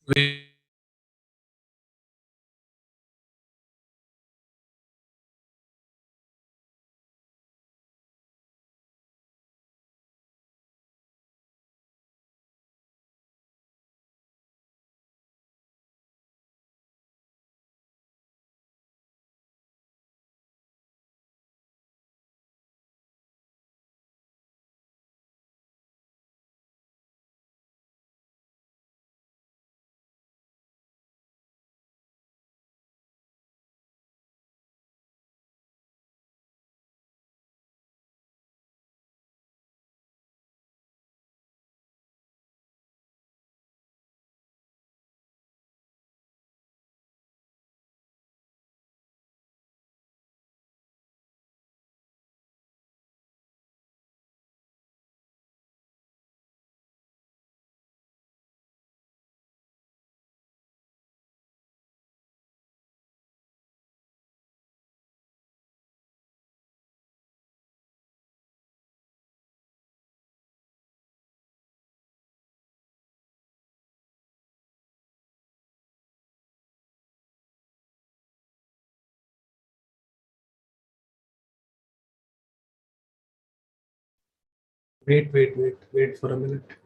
Wait, wait for a minute.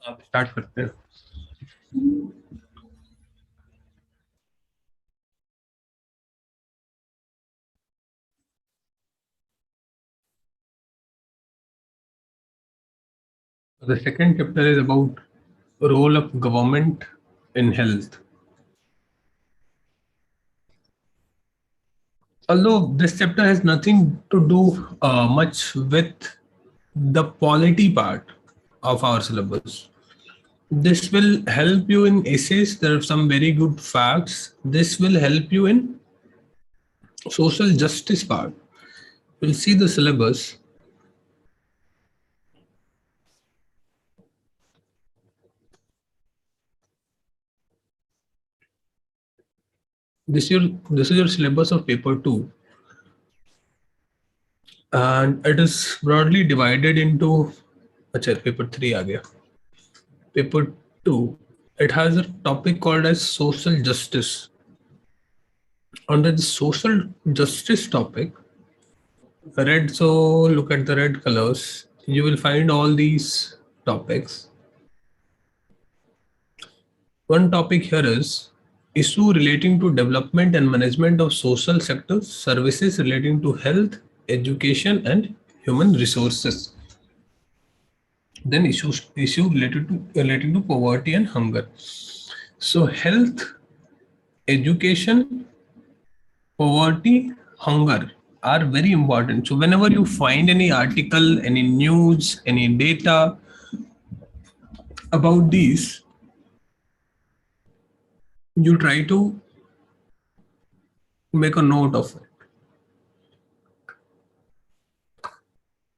अब start करते हैं. The second chapter is about role of government in health. Although this chapter has nothing to do much with the polity part of our syllabus. This will help you in essays. There are some very good facts. This will help you in social justice part. We'll see the syllabus. This is your syllabus of paper 2, and it is broadly divided into paper 3 आ गया. Paper 2, it has a topic called as social justice. Under the social justice topic, red, so look at the red colors. You will find all these topics. One topic here is issue relating to development and management of social sectors, services relating to health, education, and human resources. Then issue relating to poverty and hunger. So health, education, poverty, hunger are very important. So whenever you find any article, any news, any data about these, you try to make a note of it.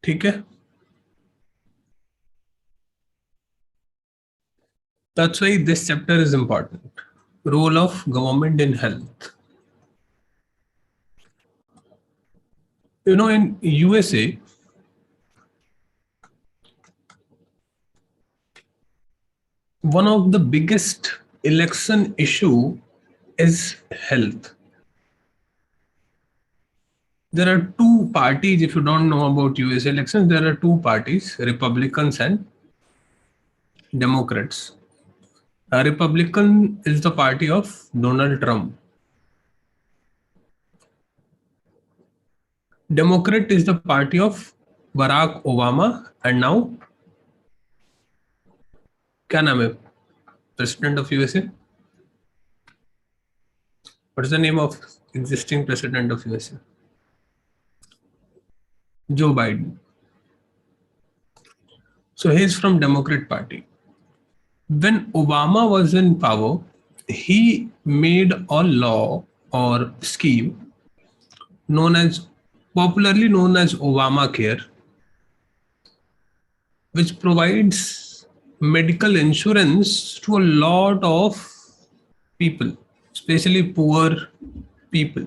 ठीक है? That's why this chapter is important. Role of government in health. You know, in USA, one of the biggest election issue is health. There are two parties. If you don't know about US elections, there are two parties, Republicans and Democrats. A Republican is the party of Donald Trump. Democrat is the party of Barack Obama, and now क्या नाम है president of USA? What is the name of existing president of USA? Joe Biden. So he is from Democrat Party. When Obama was in power, he made a law or scheme known as popularly known as Obamacare, which provides medical insurance to a lot of people, especially poor people.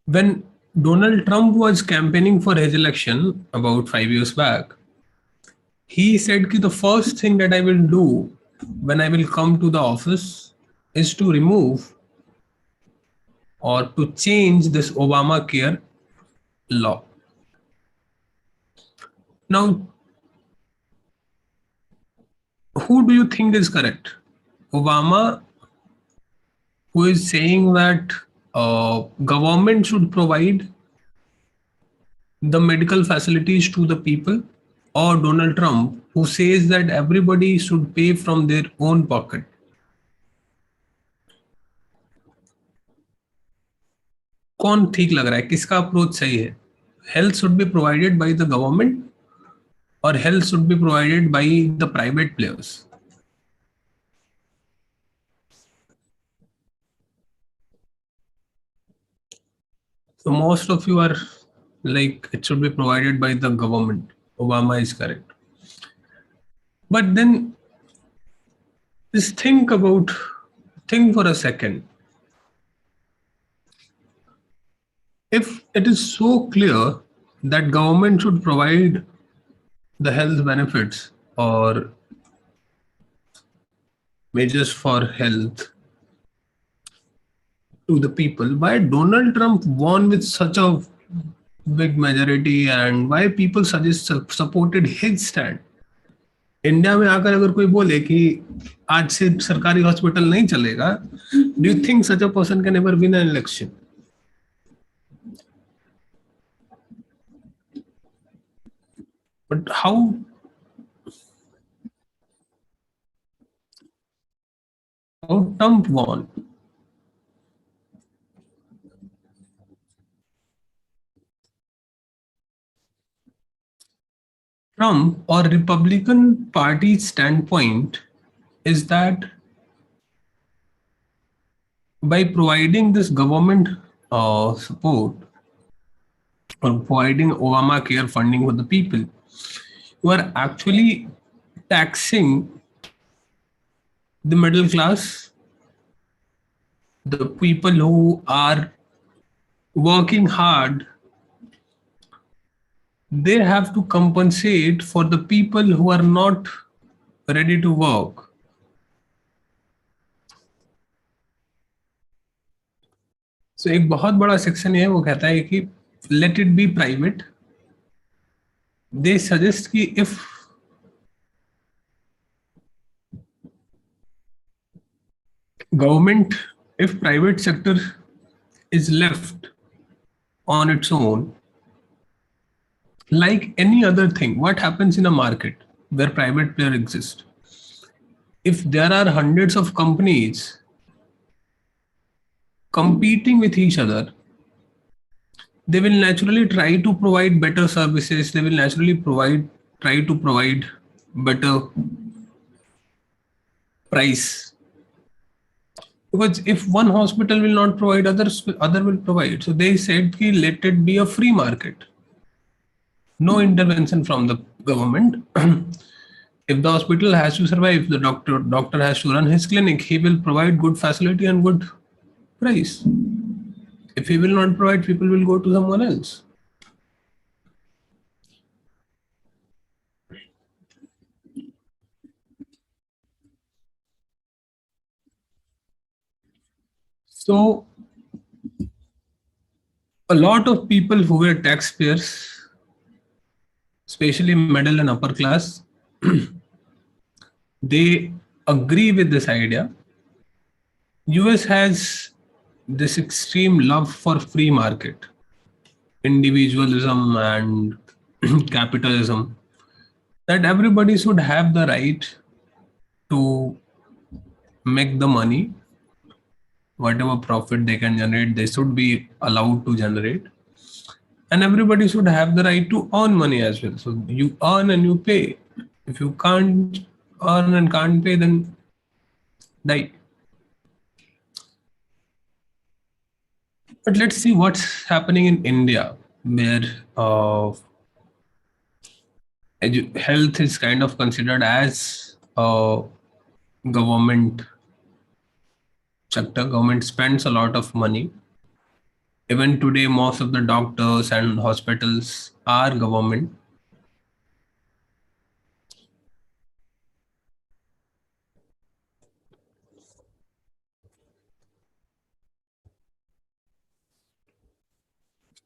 When Donald Trump was campaigning for his election about 5 years back, he said that the first thing that I will do when I will come to the office is to remove or to change this Obamacare law. Now, who do you think is correct? Obama, who is saying that government should provide the medical facilities to the people, or Donald Trump, who says that everybody should pay from their own pocket? कौन ठीक लग रहा है, किसका approach सही है? Health should be provided by the government or health should be provided by the private players? So most of you are like it should be provided by the government. Obama is correct. But then just think for a second. If it is so clear that government should provide the health benefits or measures for health to the people, why Donald Trump won with such a big majority and why people supported his stand? India में आकर अगर कोई बोले कि आज से सरकारी hospital नहीं चलेगा, do you think such a person can ever win an election? But how Trump won? Trump or Republican Party standpoint is that by providing this government support or providing Obamacare funding for the people, you are actually taxing the middle class, the people who are working hard. They have to compensate for the people who are not ready to work. So एक बहुत बड़ा section है, वो कहता है कि let it be private. They suggest कि if government, if private sector is left on its own, like any other thing, what happens in a market where private player exists? If there are hundreds of companies competing with each other, they will naturally try to provide better services. They will naturally try to provide better price. Because if one hospital will not provide, other will provide. So they said, let it be a free market. No intervention from the government. If the hospital has to survive, the doctor has to run his clinic, he will provide good facility and good price. If he will not provide, people will go to someone else. So a lot of people who were taxpayers, especially middle and upper class, they agree with this idea. US has this extreme love for free market, individualism, and capitalism, that everybody should have the right to make the money, whatever profit they can generate, they should be allowed to generate. And everybody should have the right to earn money as well. So you earn and you pay. If you can't earn and can't pay, then die. But let's see what's happening in India, where health is kind of considered as a government sector. Government spends a lot of money. Even today, most of the doctors and hospitals are government.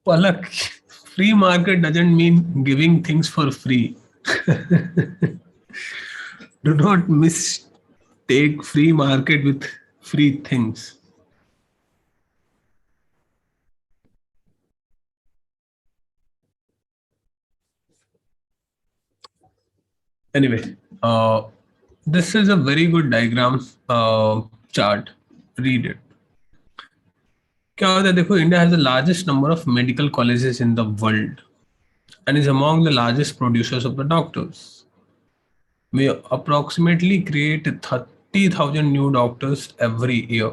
Palak, free market doesn't mean giving things for free. Do not mistake free market with free things. Anyway, this is a very good diagram chart. Read it. क्या होता है देखो, India has the largest number of medical colleges in the world and is among the largest producers of the doctors. We approximately create 30,000 new doctors every year.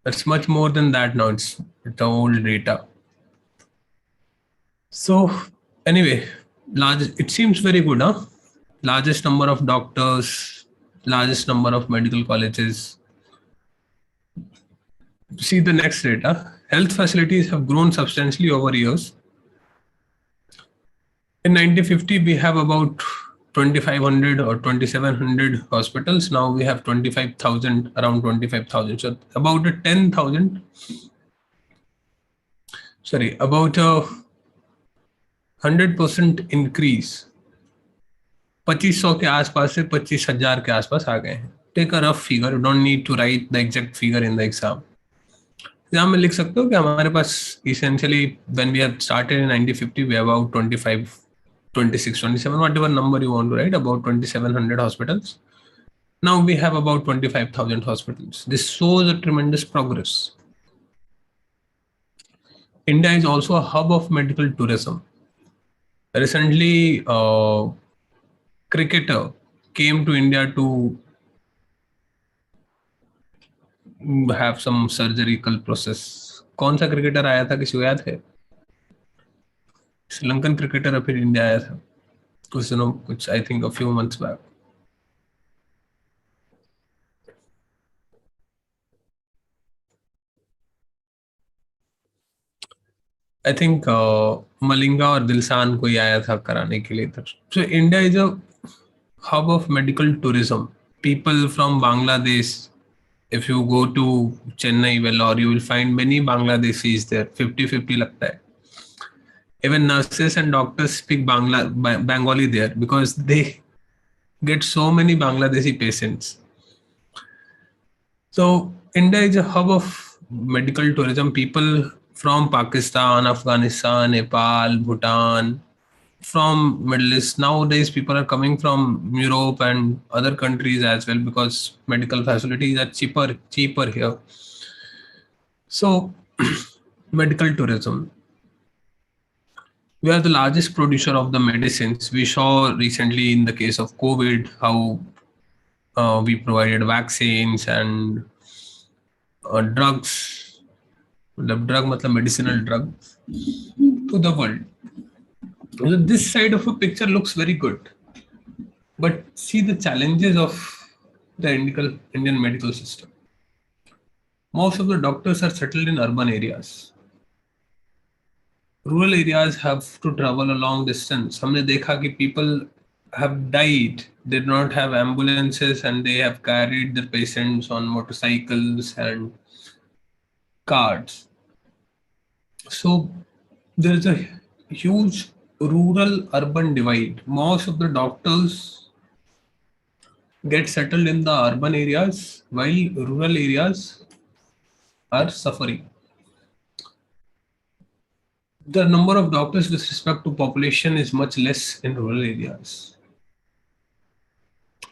That's much more than that now. It's the old data. So anyway, it seems very good, huh? Largest number of doctors, largest number of medical colleges. See the next data. Health facilities have grown substantially over years. In 1950, we have about 2,500 or 2,700 hospitals. Now we have 25,000, around 25,000. So about a 10,000, sorry, about a 100% increase. 2500 के आसपास से 25,000 के आसपास आ गए हैं. Take a rough figure, you don't need to write the exact figure in the exam. Exam में लिख सकते हो कि हमारे पास essentially when we have started in 1950 we have about 25, 26, 27, whatever number you want to write, about 2,700 hospitals. Now we have about 25,000 hospitals. This shows a tremendous progress. India is also a hub of medical tourism. Recently, a cricketer came to India to have some surgical process. कौन सा cricketer आया था, किसी को याद है? Sri Lankan cricketer फिर India आया था कुछ दिनों, कुछ I think a few months back. I think Malinga और दिलसान कोई आया था कराने के लिए. So India is a hub of medical tourism. People from Bangladesh, if you go to Chennai, Vellore, you will find many Bangladeshis there. 50-50 लगता है. Even nurses and doctors speak Bengali there because they get so many Bangladeshi patients. So India is a hub of medical tourism. People from Pakistan, Afghanistan, Nepal, Bhutan, from Middle East. Nowadays, people are coming from Europe and other countries as well because medical facilities are cheaper here. So, medical tourism. We are the largest producer of the medicines. We saw recently in the case of COVID how we provided vaccines and drugs. Drug matlab medicinal drugs to the world. So this side of a picture looks very good, but see the challenges of the Indian medical system. Most of the doctors are settled in urban areas. Rural areas have to travel a long distance. हमने देखा कि people have died. They do not have ambulances and they have carried their patients on motorcycles and cars. So there's a huge rural urban divide. Most of the doctors get settled in the urban areas while rural areas are suffering. The number of doctors with respect to population is much less in rural areas.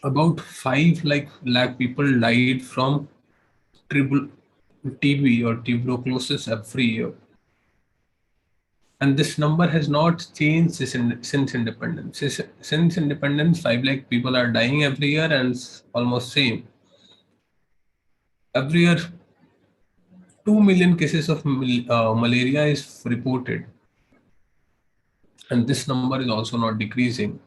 About 5 lakh people died from tribul- TB or tuberculosis every year. And this number has not changed since independence. Since independence, 5 lakh people are dying every year and it's almost same. Every year, 2 million cases of malaria is reported. And this number is also not decreasing.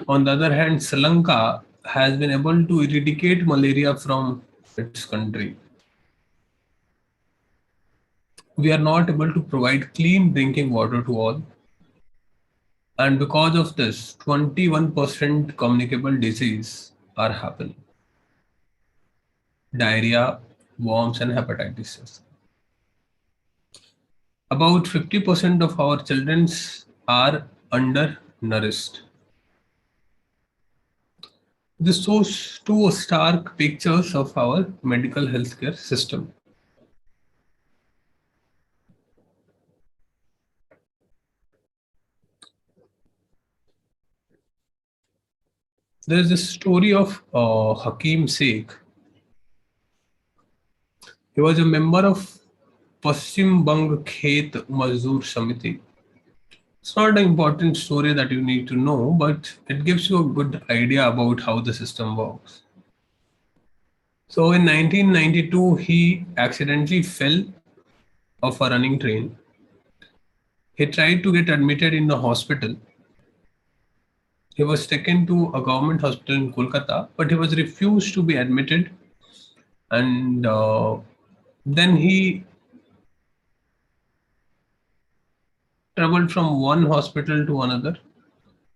On the other hand, Sri Lanka has been able to eradicate malaria from its country. We are not able to provide clean drinking water to all. And because of this, 21% communicable disease are happening. Diarrhea, worms, and hepatitis. About 50% of our children are undernourished. This shows two stark pictures of our medical healthcare system. There is a story of Hakeem Sheikh. He was a member of Paschim Bang Khet Mazdoor Samiti. It's not an important story that you need to know, but it gives you a good idea about how the system works. So in 1992, he accidentally fell off a running train. He tried to get admitted in the hospital. He was taken to a government hospital in Kolkata, but he was refused to be admitted. And then he traveled from one hospital to another.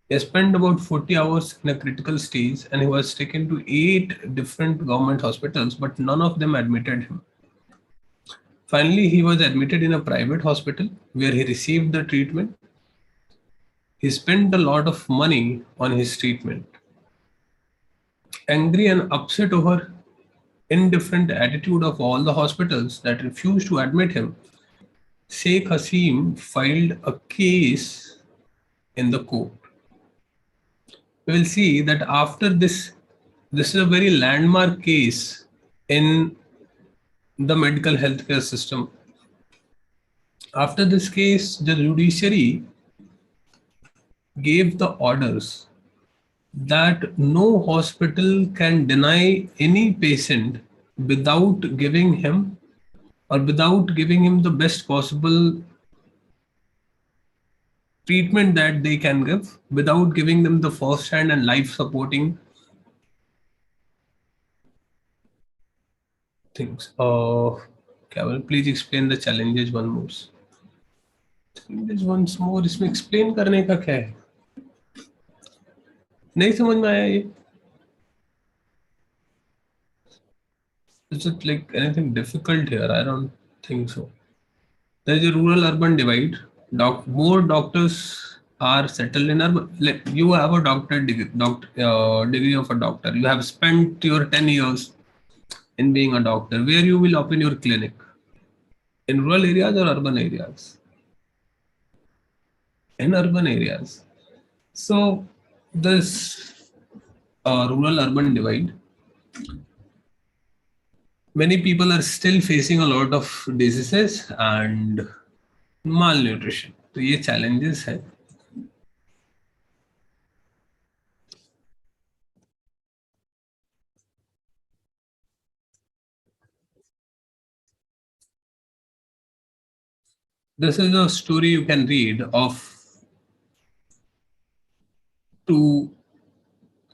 He spent about 40 hours in a critical stage and he was taken to 8 different government hospitals, but none of them admitted him. Finally, he was admitted in a private hospital where he received the treatment. He spent a lot of money on his treatment. Angry and upset over indifferent attitude of all the hospitals that refused to admit him, Sheikh Hasim filed a case in the court. We will see that after this is a very landmark case in the medical healthcare system. After this case, the judiciary gave the orders that no hospital can deny any patient without giving him the best possible treatment that they can give, without giving them the first hand and life supporting things. Kevin, please explain the challenges one more. Challenges once more. इसमें explain करने का क्या है? नहीं समझ में आया ये. Is it like anything difficult here? I don't think so. There is a rural-urban divide. More doctors are settled in urban. Like you have a degree of a doctor. You have spent your 10 years in being a doctor. Where you will open your clinic? In rural areas or urban areas? In urban areas. So this rural-urban divide, many people are still facing a lot of diseases and malnutrition. तो ये challenges हैं. This is a story you can read of two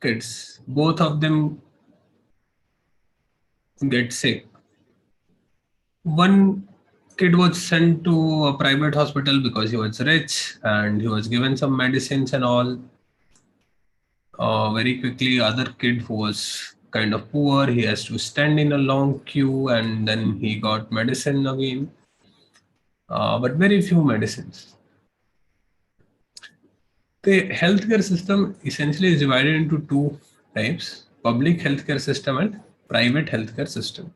kids. Both of them get sick. One kid was sent to a private hospital because he was rich and he was given some medicines and all. Very quickly, other kid who was kind of poor, he has to stand in a long queue and then he got medicine again. But very few medicines. The healthcare system essentially is divided into two types: public healthcare system and private healthcare system.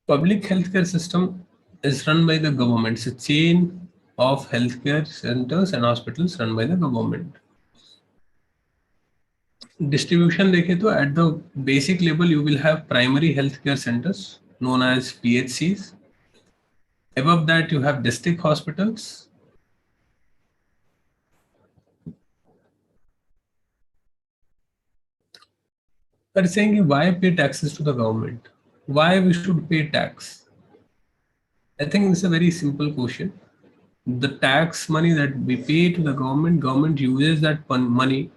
Public healthcare system is run by the government. It's a chain of healthcare centers and hospitals run by the government. Distribution देखें तो at the basic level you will have primary healthcare centers known as PHCs. Above that you have district hospitals. They're saying why pay taxes to the government? Why we should pay tax? I think it's a very simple question. The tax money that we pay to the government uses that money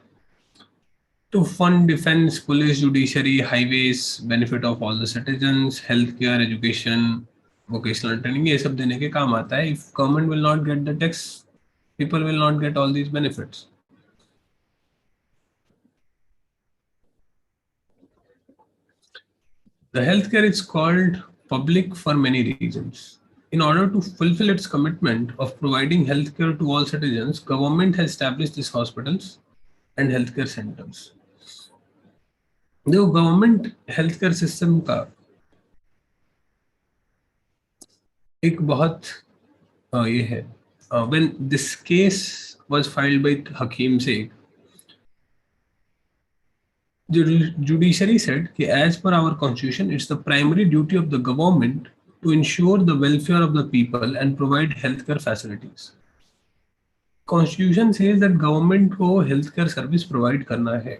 to fund defense, police, judiciary, highways, benefit of all the citizens, healthcare, education, vocational training, ये सब देने के काम आता है. If government will not get the tax, people will not get all these benefits. The healthcare is called public for many reasons. In order to fulfill its commitment of providing healthcare to all citizens, government has established these hospitals and healthcare centers. देखो government health system का एक बहुत ये है. When this case was filed by Hakeem Sheikh, the judiciary said that as per our constitution, it's the primary duty of the government to ensure the welfare of the people and provide healthcare facilities. Constitution says that government को healthcare service provide करना है.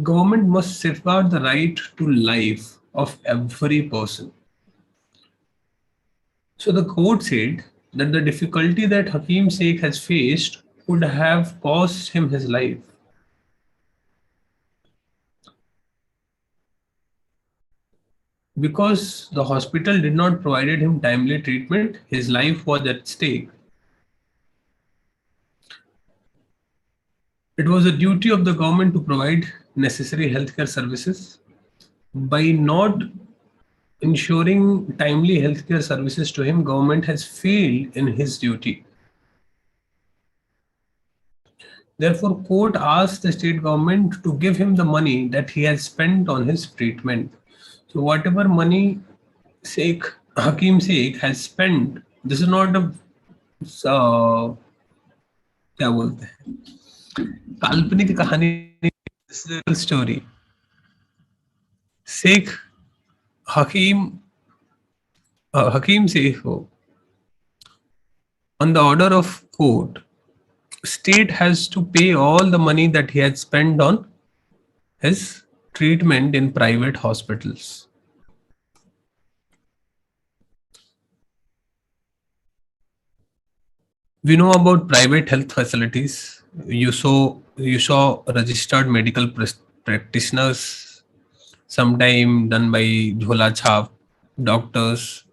Government must safeguard the right to life of every person. So the court said that the difficulty that Hakeem Sheikh has faced would have cost him his life. Because the hospital did not provide him timely treatment, his life was at stake. It was a duty of the government to provide necessary healthcare services. By not ensuring timely healthcare services to him, government has failed in his duty. Therefore, court asked the state government to give him the money that he has spent on his treatment. So whatever money Sheikh Hakim Sheikh has spent, this is not a क्या बोलते हैं काल्पनिक कहानी. This is a real story. Sheikh Hakim Hakim Sheikh on the order of court, state has to pay all the money that he had spent on his treatment in private hospitals. We know about private health facilities. You saw registered medical practitioners, sometime done by Jhola Chhap, doctors,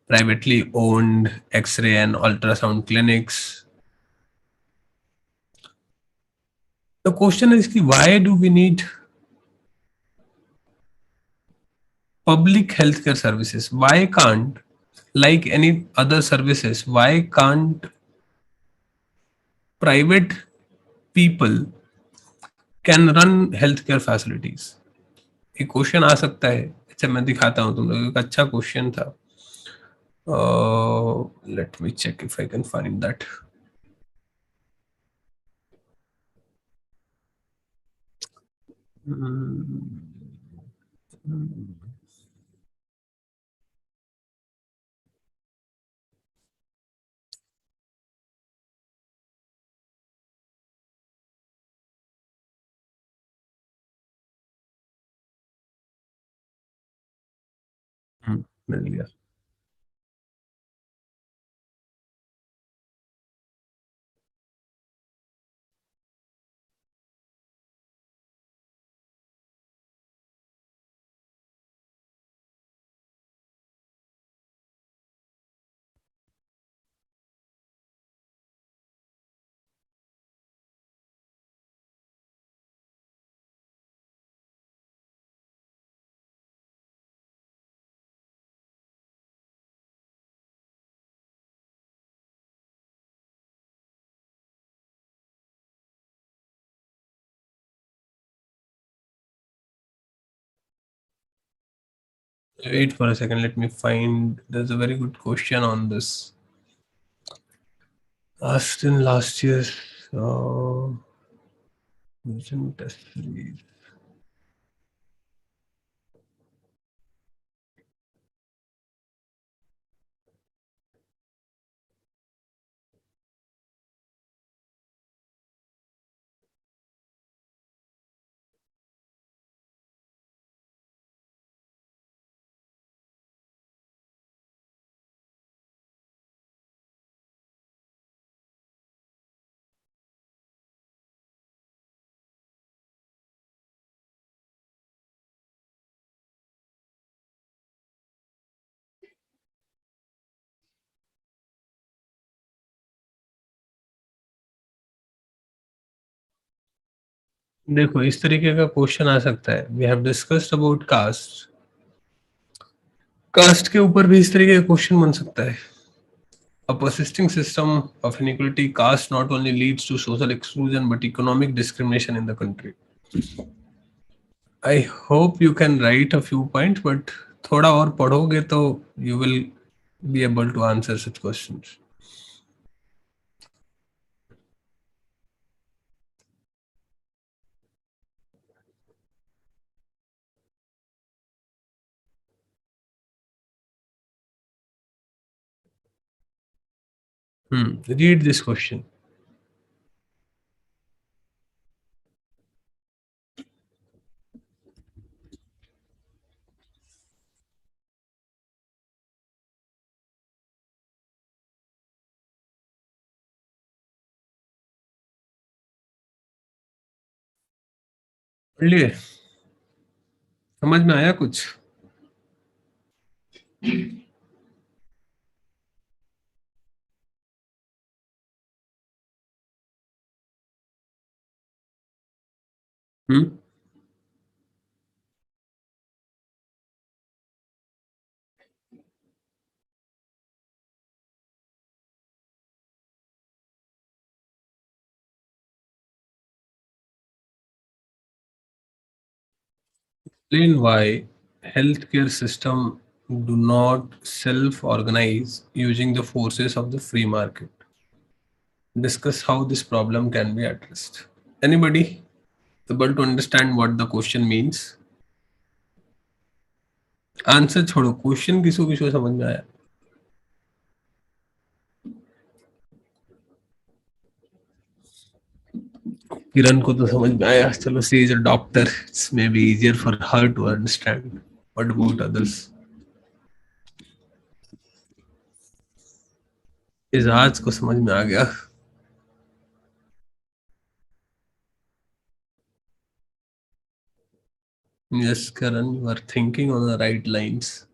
privately owned X-ray and ultrasound clinics. The question is why do we need public healthcare services? Why can't, like any other services, why can't private people can run healthcare facilities? एक question आ सकता है. अच्छा मैं दिखाता हूँ तुम लोगों को. एक अच्छा क्वेश्चन था. Let me check if I can find that. मिल गया. Wait for a second. Let me find. There's a very good question on this. Asked in last year's vision test series. देखो इस तरीके का क्वेश्चन आ सकता है. We have discussed about caste. Caste के ऊपर भी इस तरीके का क्वेश्चन बन सकता है. A persisting system of inequality caste not only leads to social exclusion but economic discrimination in the country. I hope you can write a few points, but थोड़ा और पढ़ोगे तो you will be able to answer such questions. Read this question. पढ़ लिए? समझ में आया कुछ? Explain why healthcare system do not self-organize using the forces of the free market. Discuss how this problem can be addressed. Anybody able to understand what the question means? Answer छोड़ो, question किसको किसको समझ में आया? किरण को तो समझ में आया. चलो, she is a doctor, it's may be easier for her to understand. What about others? Ijaz को समझ में आ गया. Yes Karan, you are thinking on the right lines.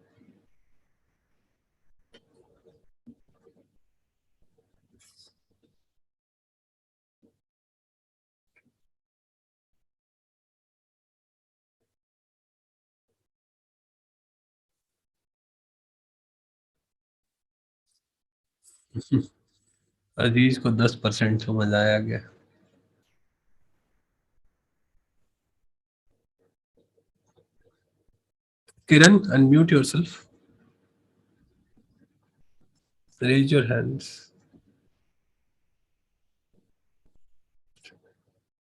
Aziz को 10% समझ आया गया. Kiran, unmute yourself. Raise your hands.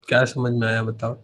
क्या समझ में आया बताओ?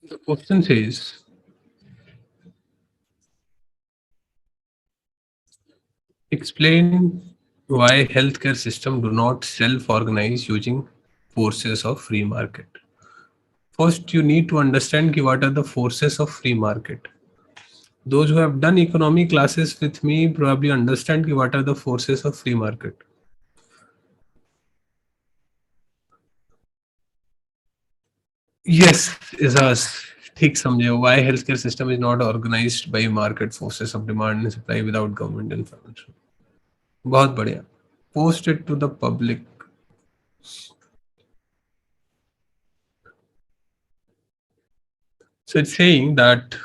The question says, explain why healthcare system do not self-organize using forces of free market. First, you need to understand ki what are the forces of free market. Those who have done economy classes with me probably understand ki what are the forces of free market. Yes, Isas, ठीक समझे. Why healthcare system is not organized by market forces of demand and supply without government intervention. बहुत बढ़िया. Post it to the public. So it's saying that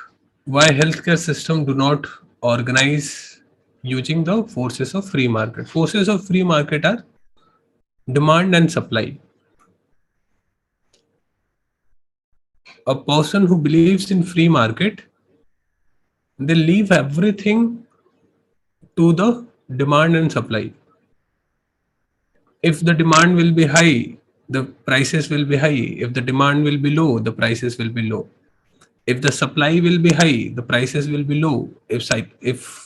why healthcare system do not organize using the forces of free market. Forces of free market are demand and supply. A person who believes in free market, they leave everything to the demand and supply. If the demand will be high, the prices will be high. If the demand will be low, the prices will be low. If the supply will be high, the prices will be low. If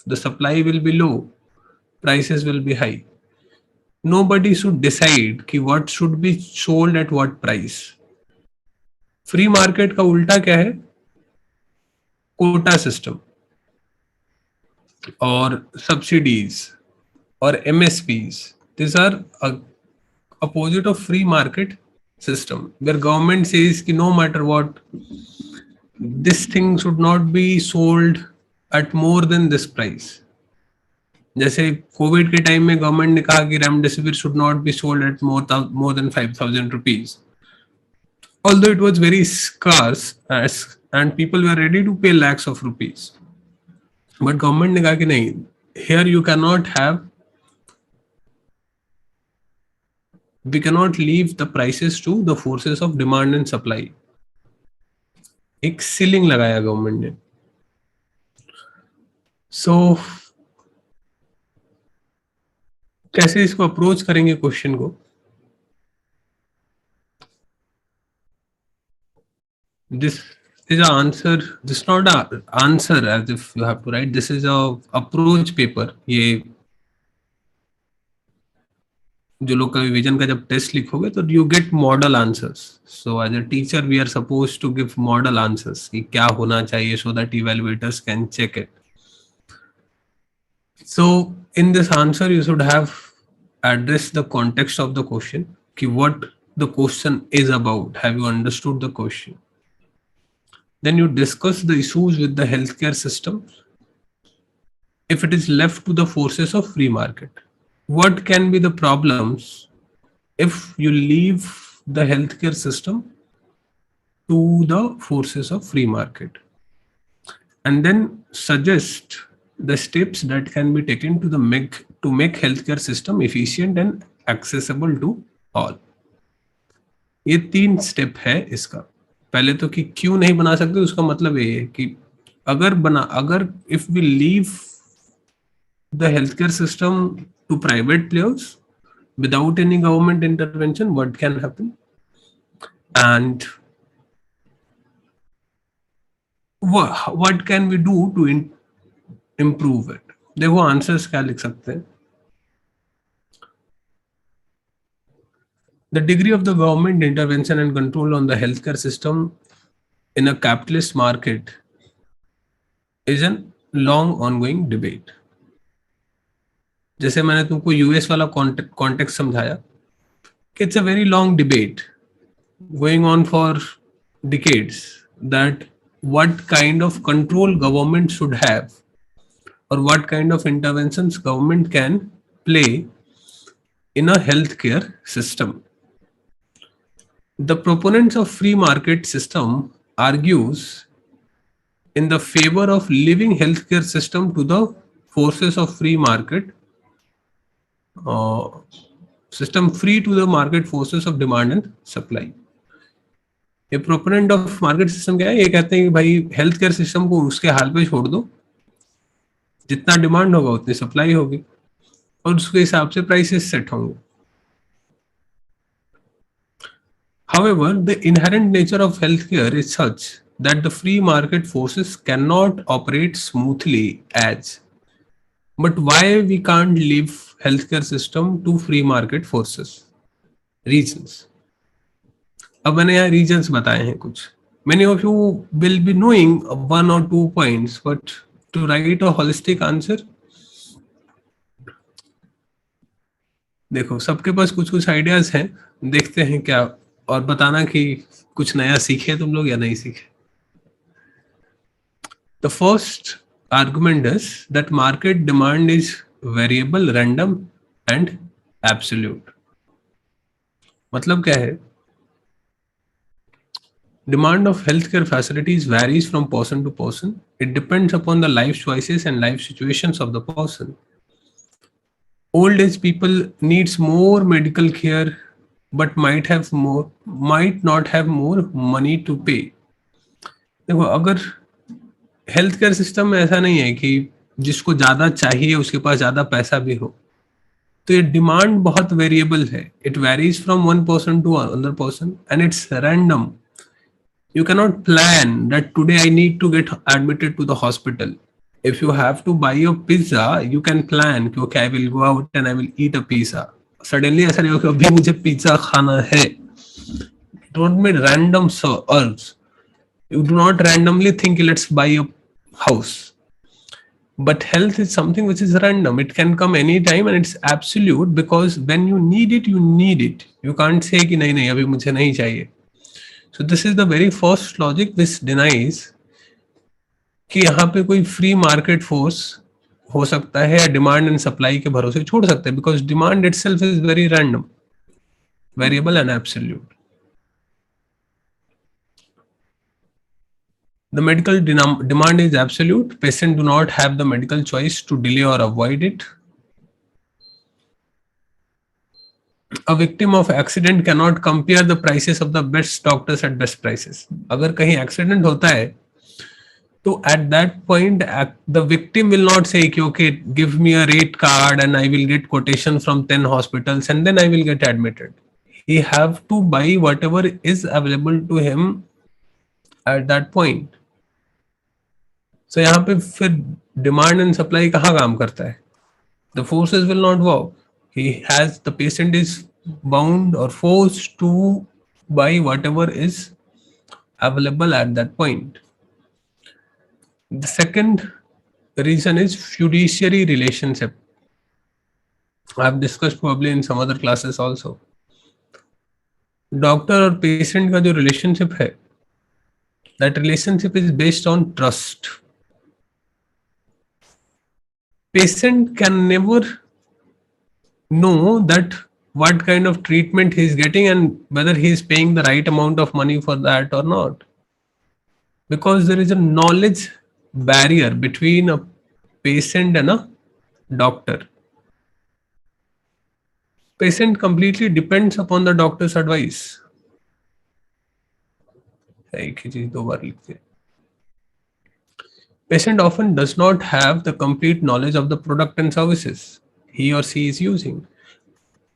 the supply will be low, prices will be high. Nobody should decide कि what should be sold at what price. Free market का उल्टा क्या है? Quota system और subsidies और MSPs. These are opposite of free market system where government says कि no matter what, this thing should not be sold at more than this price. जैसे Covid के time में गवर्नमेंट ने कहा कि remdesivir should not be sold at more than 5,000 rupees, although it was very scarce and people were ready to pay lakhs of rupees, but government ने कहा कि नहीं, here you cannot have, we cannot leave the prices to the forces of demand and supply. एक ceiling लगाया government ने. सो कैसे इसको approach करेंगे क्वेश्चन को? This is an answer. This is not a answer as if you have to write. This is a approach paper. ये जो लोग का विजन का जब टेस्ट लिखोगे तो you get model answers. So as a teacher we are suppose to give model answers कि क्या होना चाहिए so that evaluators can check it. So in this answer you should have address the context of the question, कि what the question is about. Have you understood the question? Then you discuss the issues with the healthcare system if it is left to the forces of free market. What can be the problems if you leave the healthcare system to the forces of free market? And then suggest the steps that can be taken to make healthcare system efficient and accessible to all. ये 3 step है इसका. पहले तो कि क्यों नहीं बना सकते, उसका मतलब ये है कि अगर if we leave the healthcare system to private players without any government intervention, what can happen, and what can we do to improve it. देखो आंसर्स क्या लिख सकते हैं. The degree of the government intervention and control on the healthcare system in a capitalist market is a long ongoing debate. जैसे मैंने तुमको US वाला context समझाया कि it's a very long debate going on for decades that what kind of control government should have or what kind of interventions government can play in a healthcare system. The proponents of free market system argues in the favor of leaving healthcare system to the forces of free market, system free to the market forces of demand and supply. ये proponent of market system क्या है? ये कहते हैं कि भाई health care system को उसके हाल पे छोड़ दो, जितना डिमांड होगा उतनी सप्लाई होगी और उसके हिसाब से प्राइसेस सेट होंगे. However, the inherent nature of healthcare is such that the free market forces cannot operate smoothly as. But why we can't leave healthcare system to free market forces? Reasons. अब मैंने यहाँ regions बताए हैं कुछ. Many of you will be knowing 1 or 2 points, but to write a holistic answer, देखो सबके पास कुछ कुछ आइडियाज हैं, देखते हैं क्या और बताना कि कुछ नया सीखे तुम लोग या नहीं सीखे. The first argument is that market demand is variable, random and absolute. मतलब क्या है? Demand of healthcare facilities varies from person to person. It depends upon the life choices and life situations of the person. Old age people needs more medical care but might not have more money to pay. देखो, अगर health care system में ऐसा नहीं है कि जिसको ज्यादा चाहिए उसके पास ज्यादा पैसा भी हो, तो ये डिमांड बहुत वेरिएबल है. It varies from one person to another person and it's random. You cannot plan that today I need to get admitted to the hospital. If you have to buy a pizza, you can plan कि okay, I will go out and I will eat a pizza. Suddenly ऐसा नहीं होगा कि अभी मुझे pizza खाना है. Don't make random urges. You do not randomly think let's buy a house. But health is something which is random. It can come anytime and it's absolute because when you need it, you need it. You can't say कि नहीं अभी मुझे नहीं चाहिए. So this is the very first logic which denies कि यहाँ पे कोई फ्री मार्केट फोर्स हो सकता है या डिमांड एंड सप्लाई के भरोसे छोड़ सकते हैं, because demand itself is very random, variable and absolute. The medical demand is absolute. Patients do not have the medical choice to delay or avoid it. A victim of accident cannot compare the prices of the best doctors at best prices. अगर कहीं accident होता है तो at that point the victim will not say कि okay, give me a rate card and I will get quotation from 10 hospitals and then I will get admitted. He have to buy whatever is available to him at that point. So यहाँ पे फिर demand and supply कहाँ काम करता है? The forces will not work. The patient is bound or forced to buy whatever is available at that point. The second reason is fiduciary relationship. I have discussed probably in some other classes also. Doctor और patient का जो relationship है, that relationship is based on trust. Patient can never know that what kind of treatment he is getting and whether he is paying the right amount of money for that or not, because there is a knowledge barrier between a patient and a doctor. Patient completely depends upon the doctor's advice. एक ही चीज दो बार लिखते हैं. Patient often does not have the complete knowledge of the product and services he or she is using.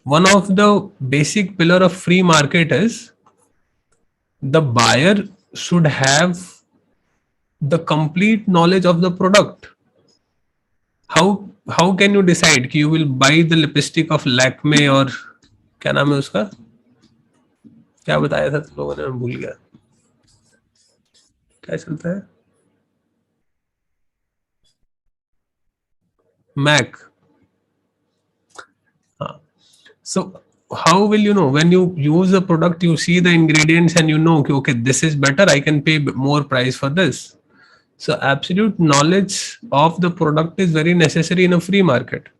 One of the basic pillar of free market is the buyer should have the complete knowledge of the product. How can you decide कि you will buy the lipstick of Lakme और क्या नाम है उसका, क्या बताया था तुम लोगों ने, मैं भूल गया, क्या चलता है, Mac. So how will you know? When you use a product, you see the ingredients and you know okay, this is better, I can pay more price for this. So absolute knowledge of the product is very necessary in a free market.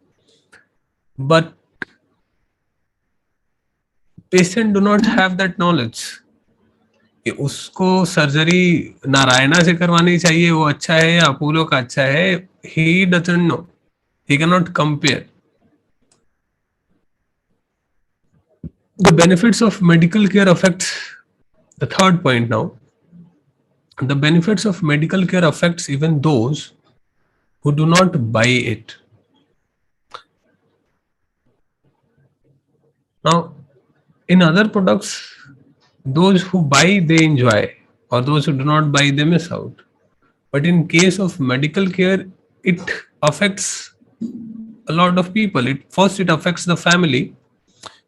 But patient do not have that knowledge. कि उसको surgery Narayana से करवानी चाहिए, वो अच्छा है या Apollo का अच्छा है, he doesn't know. He cannot compare. The benefits of medical care affects the third point now. The benefits of medical care affects even those who do not buy it. Now, in other products, those who buy, they enjoy, or those who do not buy, they miss out. But in case of medical care, it affects a lot of people. First, it affects the family.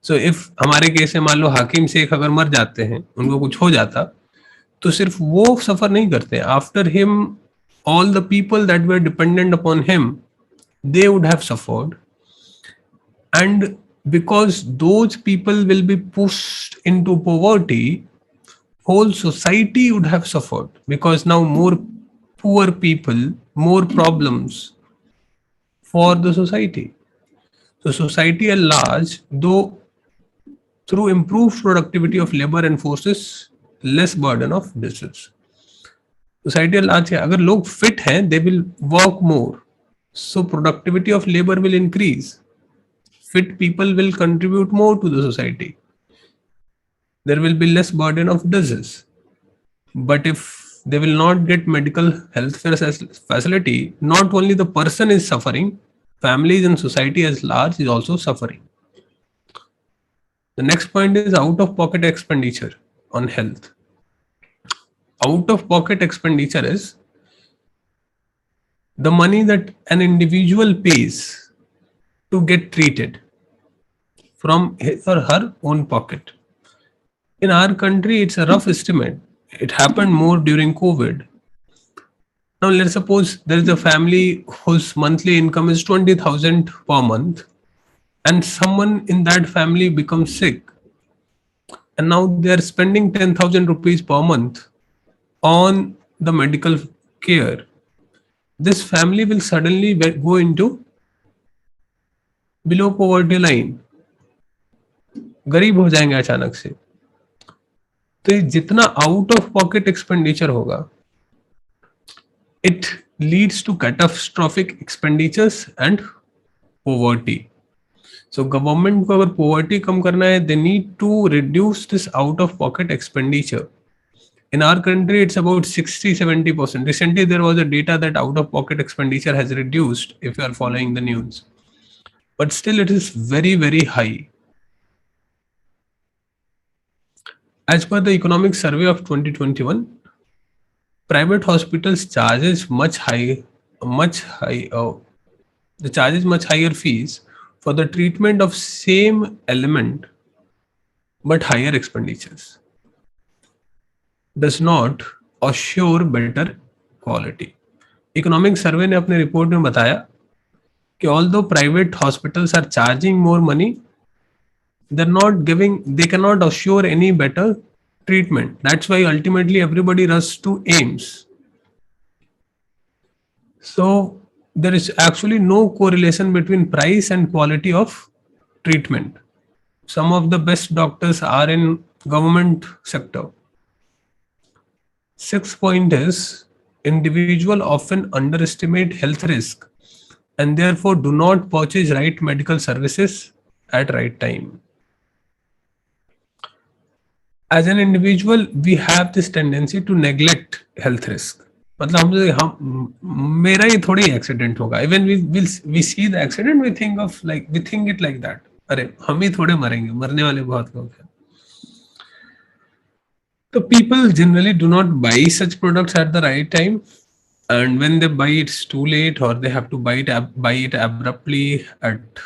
So if हमारे case में मान लो हाकिम शेख अगर मर जाते हैं, उनको कुछ हो जाता, तो सिर्फ वो सफर नहीं करते. After him all the people that were dependent upon him, they would have suffered. And because those people will be pushed into poverty, whole society would have suffered, because now more poor people, more problems for the society. So society at large, though through improved productivity of labor enforces less burden of disease. Society at large है, अगर लोग fit हैं, they will work more. So productivity of labor will increase. Fit people will contribute more to the society. There will be less burden of disease. But if they will not get medical health facility, not only the person is suffering, families and society as large is also suffering. The next point is out of pocket expenditure on health. Out of pocket expenditure is the money that an individual pays to get treated from his or her own pocket. In our country, it's a rough estimate. It happened more during COVID. Now, let's suppose there is a family whose monthly income is 20,000 per month, and someone in that family becomes sick, and now they are spending 10,000 rupees per month on the medical care. This family will suddenly go into below poverty line, गरीब हो जाएंगे अचानक से. तो ये जितना out of pocket expenditure होगा, it leads to catastrophic expenditures and poverty. So government को अगर poverty कम करना है, they need to reduce this out of pocket expenditure. In our country, it's about 60-70%. Recently, there was a data that out of pocket expenditure has reduced if you are following the news. But still, it is very, very high. As per the economic survey of 2021, private hospitals charges the charges much higher fees for the treatment of same element but higher expenditures. Does not assure better quality. Economic survey ने अपने report में बताया कि although private hospitals are charging more money, they cannot assure any better treatment. That's why ultimately everybody rushes to AIMS. So there is actually no correlation between price and quality of treatment. Some of the best doctors are in government sector. Sixth point is individual often underestimate health risk and therefore do not purchase right medical services at right time. As an individual, we have this tendency to neglect health risk. मतलब हम मेरा ही थोड़ी accident होगा. Even we see the accident, we think it like that. अरे हम ही थोड़े मरेंगे, मरने वाले बहुत लोग हैं. So people generally do not buy such products at the right time, and when they buy, it's too late, or they have to buy it abruptly at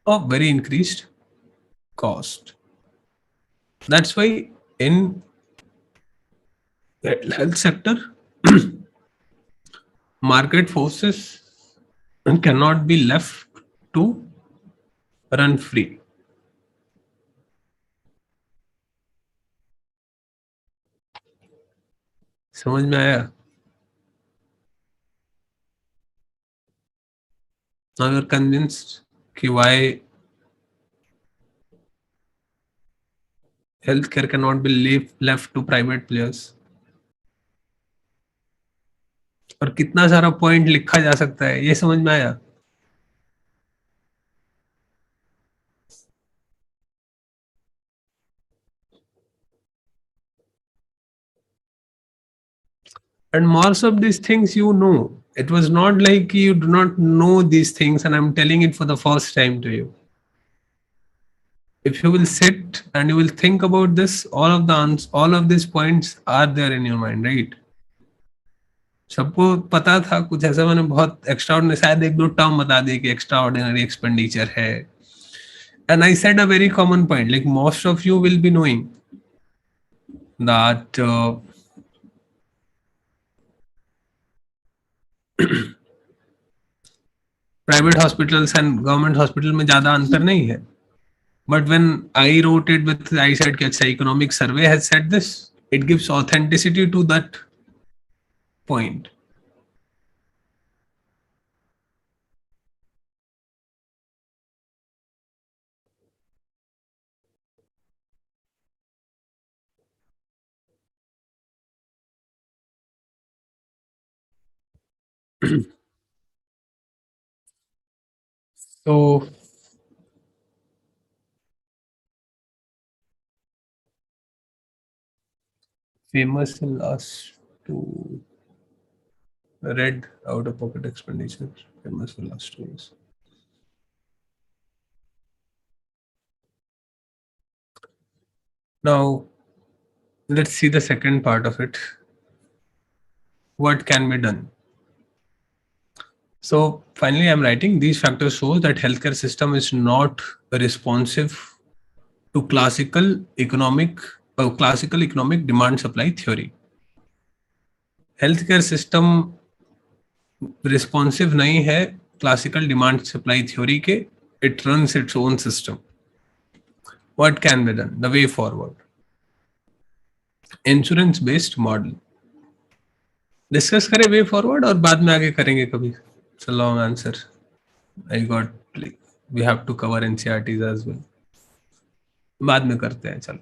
a very increased cost. That's why in the health sector, market forces cannot be left to run free. समझ में आया? Now you're convinced कि why healthcare cannot be left to private players. और कितना सारा point लिखा जा सकता है, ये समझ में आया? And most of these things you know. It was not like you do not know these things and I'm telling it for the first time to you. If you will sit and you will think about this, all of these points are there in your mind, right? सबको पता था कुछ ऐसा, मैंने बहुत extra, शायद एक दो टर्म बता दिए कि एक्स्ट्रा ऑर्डिनरी एक्सपेंडिचर है. And I said a very common point, like most of you will be knowing that private hospitals and government hospital में ज्यादा अंतर नहीं है. But when I wrote it with, I said कि अच्छा economic survey has said this, it gives authenticity to that point. So famous in last two, red out of pocket expenditure, famous for last 2 years. Now let's see the second part of it. What can be done? So finally, I'm writing these factors show that healthcare system is not responsive to classical economic demand supply theory. Healthcare system responsive नहीं है classical demand supply theory के. It runs its own system. What can be done? The way forward. Insurance based model. Discuss करें way forward और बाद में आगे करेंगे कभी. It's a long answer. I got like we have to cover NCERTs as well. बाद में करते हैं चलो.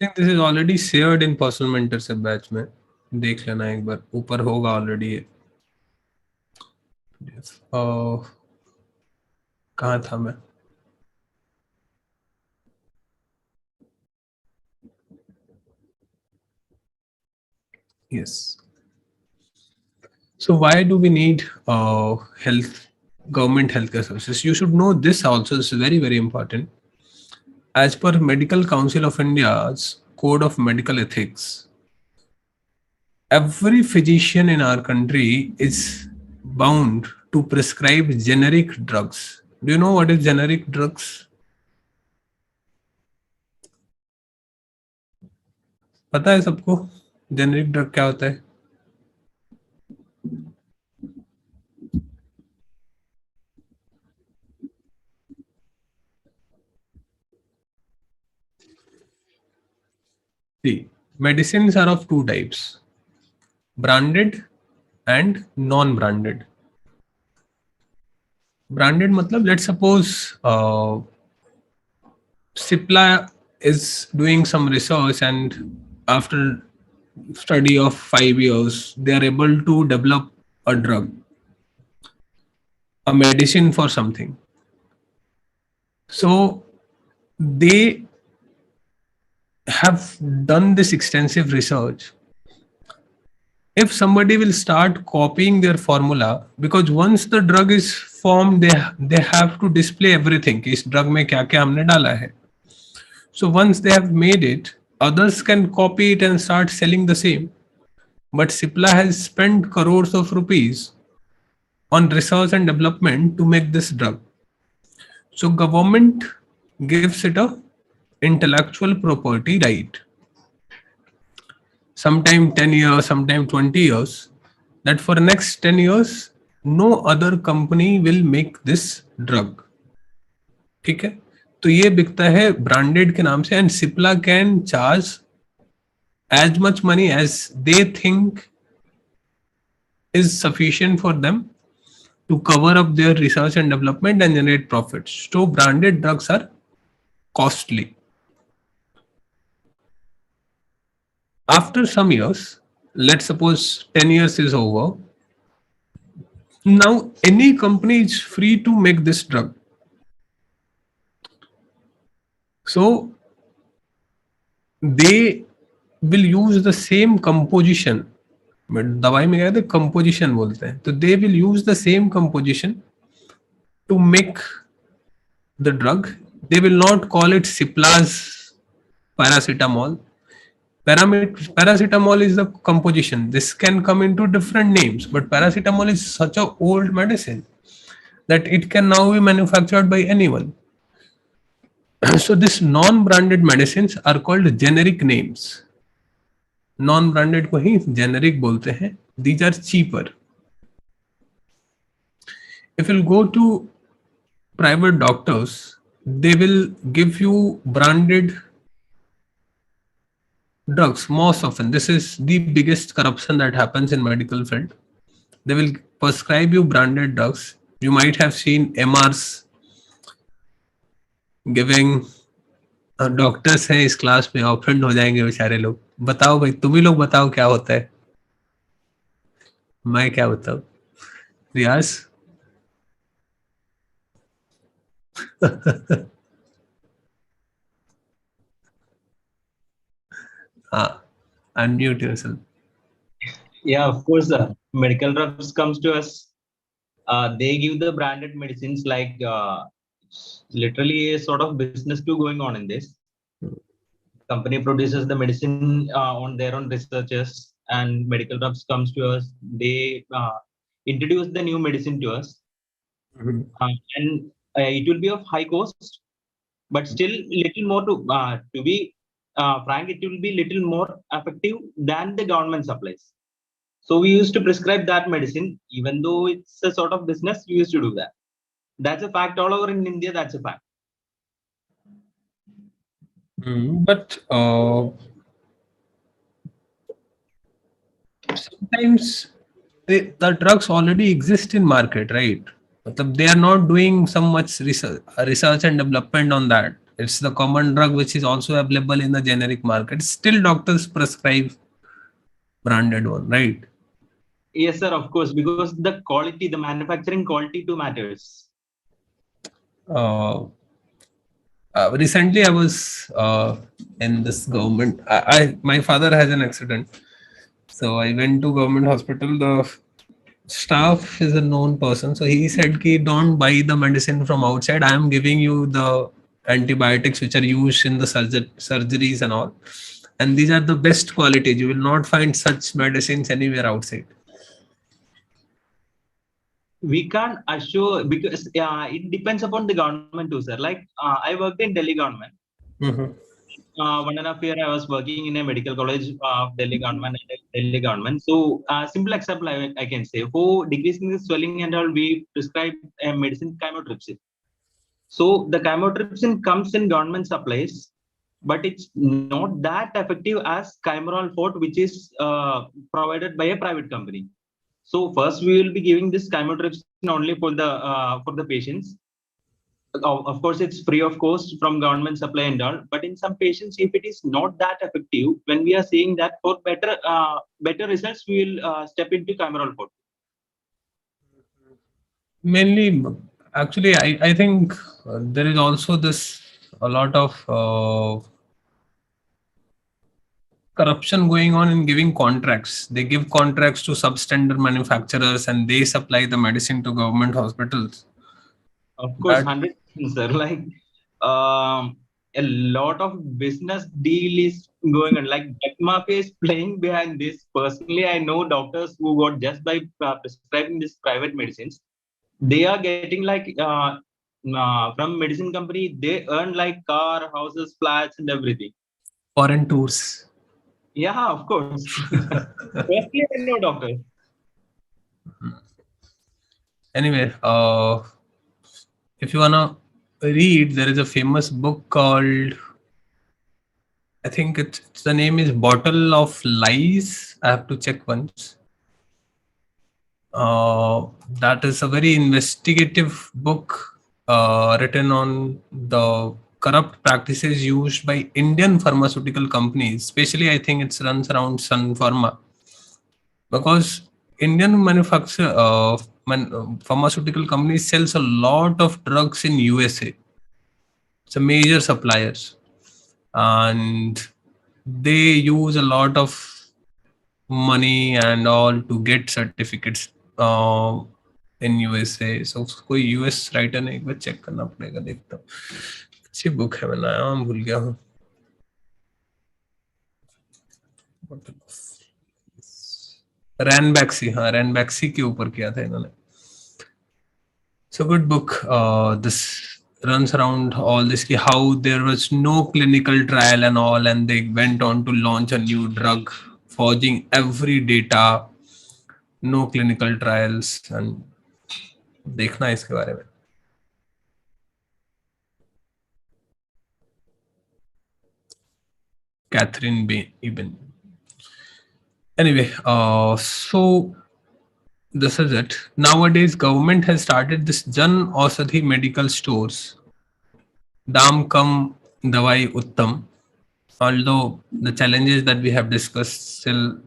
Think this is already shared in personal mentorship batch में. देख लेना एक बार, ऊपर होगा ऑलरेडी ये. कहाँ था मैं? Yes. So why do we need government healthcare services? You should know this also. This is very, very important. As per Medical Council of India's Code of Medical Ethics, every physician in our country is bound to prescribe generic drugs. Do you know what is generic drugs? पता है सबको generic drug क्या होता है? See, medicines are of two types: branded and non-branded. Branded मतलब let's suppose Cipla is doing some research, and after study of 5 years, they are able to develop a drug, a medicine for something. So they have done this extensive research. If somebody will start copying their formula, because once the drug is formed, they have to display everything कि इस drug में क्या क्या हमने डाला है. So once they have made it, others can copy it and start selling the same. But Cipla has spent crores of rupees on research and development to make this drug. So government gives it a intellectual property right. Sometime 10 years, sometime 20 years, that for next 10 years, no other company will make this drug. ठीक है, तो ये बिकता है branded के नाम से, and Cipla can charge as much money as they think is sufficient for them to cover up their research and development and generate profits. So branded drugs are costly. After some years, let's suppose 10 years is over, now any company is free to make this drug. So they will use the same composition. दवाई में क्या है, composition बोलते हैं, तो they will use the same composition to make the drug. They will not call it Cipla's paracetamol. Paracetamol is the composition. This can come into different names, but paracetamol is such a old medicine that it can now be manufactured by anyone. So this non-branded medicines are called generic names. Non-branded को ही generic बोलते हैं. These are cheaper. If you'll go to private doctors, they will give you branded drugs most often. This is the biggest corruption that happens in medical field. They will prescribe you branded drugs. You might have seen MRs giving doctors हैं इस class में offend हो जाएंगे बेचारे लोग. बताओ भाई, तुम ही लोग बताओ क्या होता है. मैं क्या बताऊं. रियाज. हाँ, unmute yourself. Yeah, of course. Medical drugs comes to us. They give the branded medicines like literally a sort of business too going on in this. Company produces the medicine on their own researches, and medical drugs comes to us. They introduce the new medicine to us, and it will be of high cost, but still little more to be frank, it will be little more effective than the government supplies. So we used to prescribe that medicine, even though it's a sort of business. We used to do that. That's a fact all over in India. That's a fact. But sometimes the drugs already exist in market, right? They are not doing some much research and development on that. It's the common drug which is also available in the generic market. Still, doctors prescribe branded one, right? Yes, sir. Of course, because the quality, the manufacturing quality too matters. Recently, I was in this government. My father has an accident, so I went to government hospital. The staff is a known person, so he said, "Ki don't buy the medicine from outside. I am giving you the antibiotics which are used in the surgeries and all, and these are the best quality. You will not find such medicines anywhere outside." We can't assure because it depends upon the government too, sir. Like I worked in Delhi government. Mm-hmm. 1.5 year I was working in a medical college of Delhi government. So simple example I can say for decreasing the swelling and all, we prescribe a medicine chymotrypsin. So the chymotrypsin comes in government supplies, but it's not that effective as Chimerol Fort, which is provided by a private company. So first we will be giving this chymotrypsin only for the patients. Of course, it's free of cost from government supply and all. But in some patients, if it is not that effective, when we are seeing that for better results, we will step into Chimerol Fort. Mainly, actually, I think there is also this a lot of corruption going on in giving contracts. They give contracts to substandard manufacturers and they supply the medicine to government hospitals. Of course, 100%, sir. Like a lot of business deal is going on. Like Tech Mafia is playing behind this. Personally, I know doctors who got just by prescribing this private medicines. They are getting like from medicine company. They earn like car, houses, flats, and everything. Foreign tours. Yeah, of course. Personally, I know doctors. Anyway, if you wanna read, there is a famous book called, I think it's the name is Bottle of Lies. I have to check once. That is a very investigative book written on the corrupt practices used by Indian pharmaceutical companies. Especially, I think it runs around Sun Pharma, because Indian pharmaceutical companies sells a lot of drugs in USA. It's a major suppliers, and they use a lot of money and all to get certificates in USA. So कोई US writer ने एक बार check करना पड़ेगा. देखता हूँ, अच्छी book है, मैं नाम भूल गया हूँ. रैनबैक्सी, हाँ रैनबैक्सी के ऊपर किया था इन्होंने. So good book. This runs around all this ki how there was no clinical trial and all, and they went on to launch a new drug, forging every data, no clinical trials, and देखना है इसके बारे में. Catherine Eben. Anyway, so this is it. Nowadays, government has started this Jan Aushadhi medical stores. Dam kam, dawai uttam. Although the challenges that we have discussed still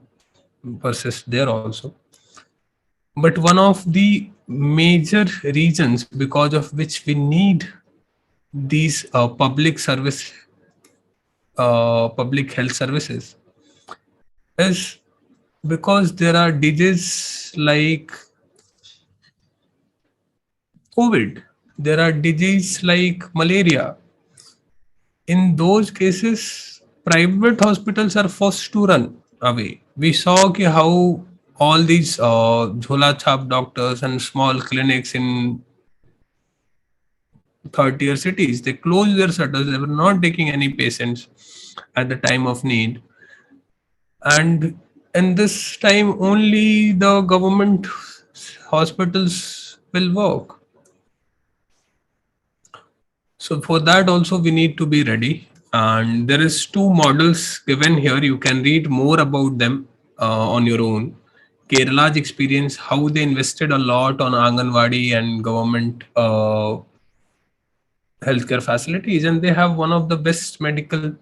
persist there also. But one of the major reasons because of which we need these public health services is because there are diseases like COVID, there are diseases like malaria. In those cases, private hospitals are forced to run away. We saw how all these jhola chhap doctors and small clinics in third tier cities, they closed their shutters. They were not taking any patients at the time of need. And in this time, only the government hospitals will work. So for that also we need to be ready. And there is two models given here. You can read more about them on your own. Kerala's experience, how they invested a lot on Anganwadi and government healthcare facilities, and they have one of the best medical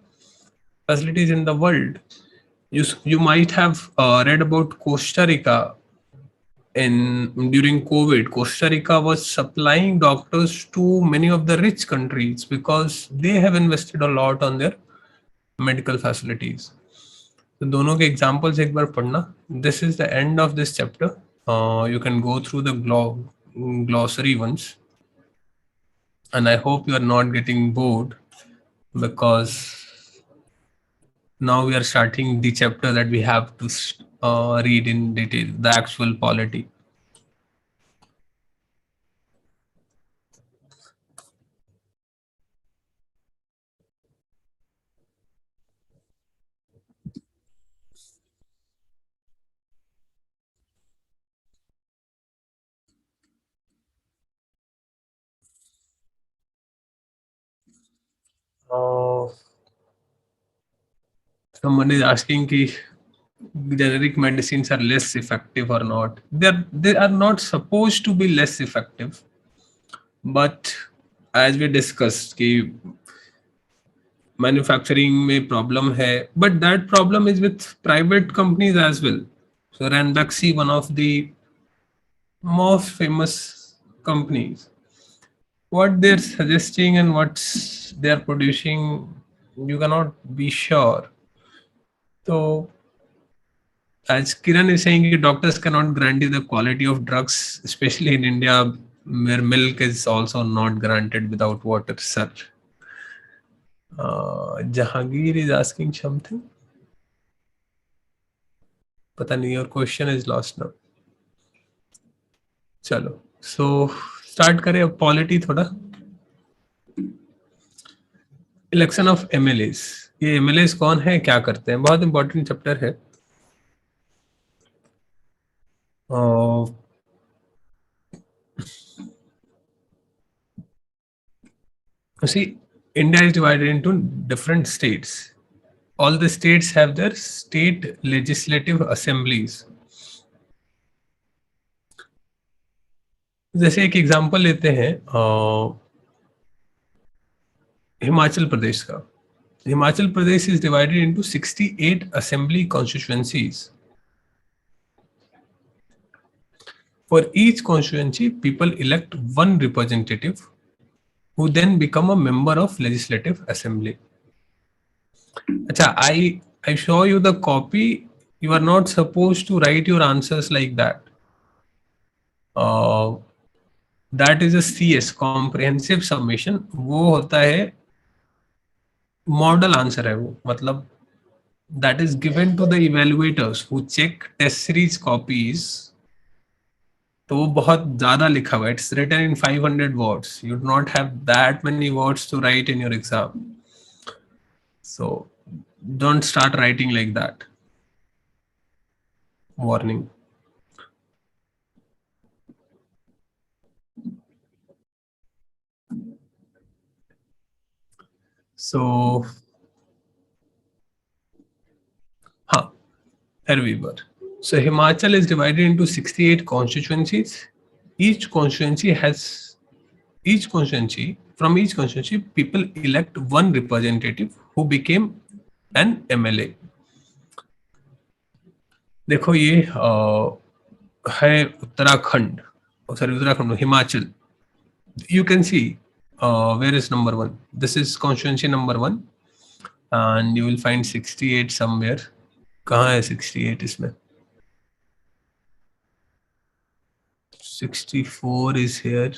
facilities in the world. You might have read about Costa Rica. During COVID, Costa Rica was supplying doctors to many of the rich countries because they have invested a lot on their medical facilities. तो दोनों के examples एक बार पढ़ना. This is the end of this chapter. You can go through the glossary once, and I hope you are not getting bored because now we are starting the chapter that we have to read in detail, the actual polity. Someone is asking ki generic medicines are less effective or not. They are not supposed to be less effective, but as we discussed कि manufacturing में problem है, but that problem is with private companies as well. So Ranbaxy, one of the most famous companies, what they're suggesting and what they're producing, you cannot be sure. So as Kiran is saying, doctors cannot guarantee the quality of drugs, especially in India, where milk is also not granted without water. Sir, Jahangir is asking something. पता नहीं, your question is lost now. चलो, so start करें अब polity थोड़ा. Election of MLAs. ये MLAs कौन है, क्या करते हैं, बहुत इंपॉर्टेंट चैप्टर है. See, India is divided into different states. All the states have their state legislative assemblies. जैसे एक एग्जांपल लेते हैं हिमाचल प्रदेश का. Himachal Pradesh is divided into 68 assembly constituencies. For each constituency, people elect one representative who then become a member of legislative assembly. Acha, I show you the copy. You are not supposed to write your answers like that. That is a CS, comprehensive submission. वो होता है model answer है वो, मतलब that is given to the evaluators who check test series copies, तो वो बहुत ज़्यादा लिखा हुआ है. It's written in 500 words. You do not have that many words to write in your exam. So don't start writing like that. Warning. So, here we were. So Himachal is divided into 68 constituencies. Each constituency has each constituency from each constituency people elect one representative who became an MLA. देखो ये है Uttarakhand, sorry Uttarakhand, Himachal. You can see where is number 1. This is constituency number 1 and you will find 68 somewhere. कहाँ है 68 इसमें? 64 is here.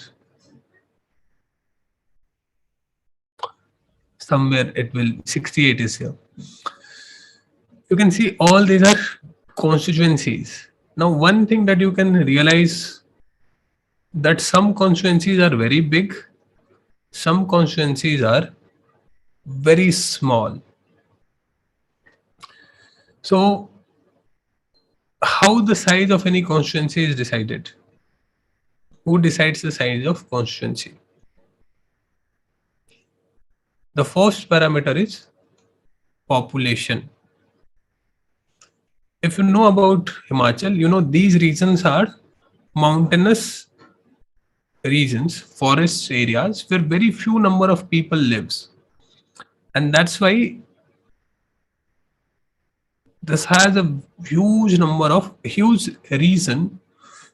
Somewhere it will, 68 is here. You can see all these are constituencies. Now one thing that you can realize, that some constituencies are very big, some constituencies are very small. So how the size of any constituency is decided? Who decides the size of constituency? The first parameter is population. If you know about Himachal, you know these regions are mountainous regions, forest areas where very few number of people lives, and that's why this has a huge reason,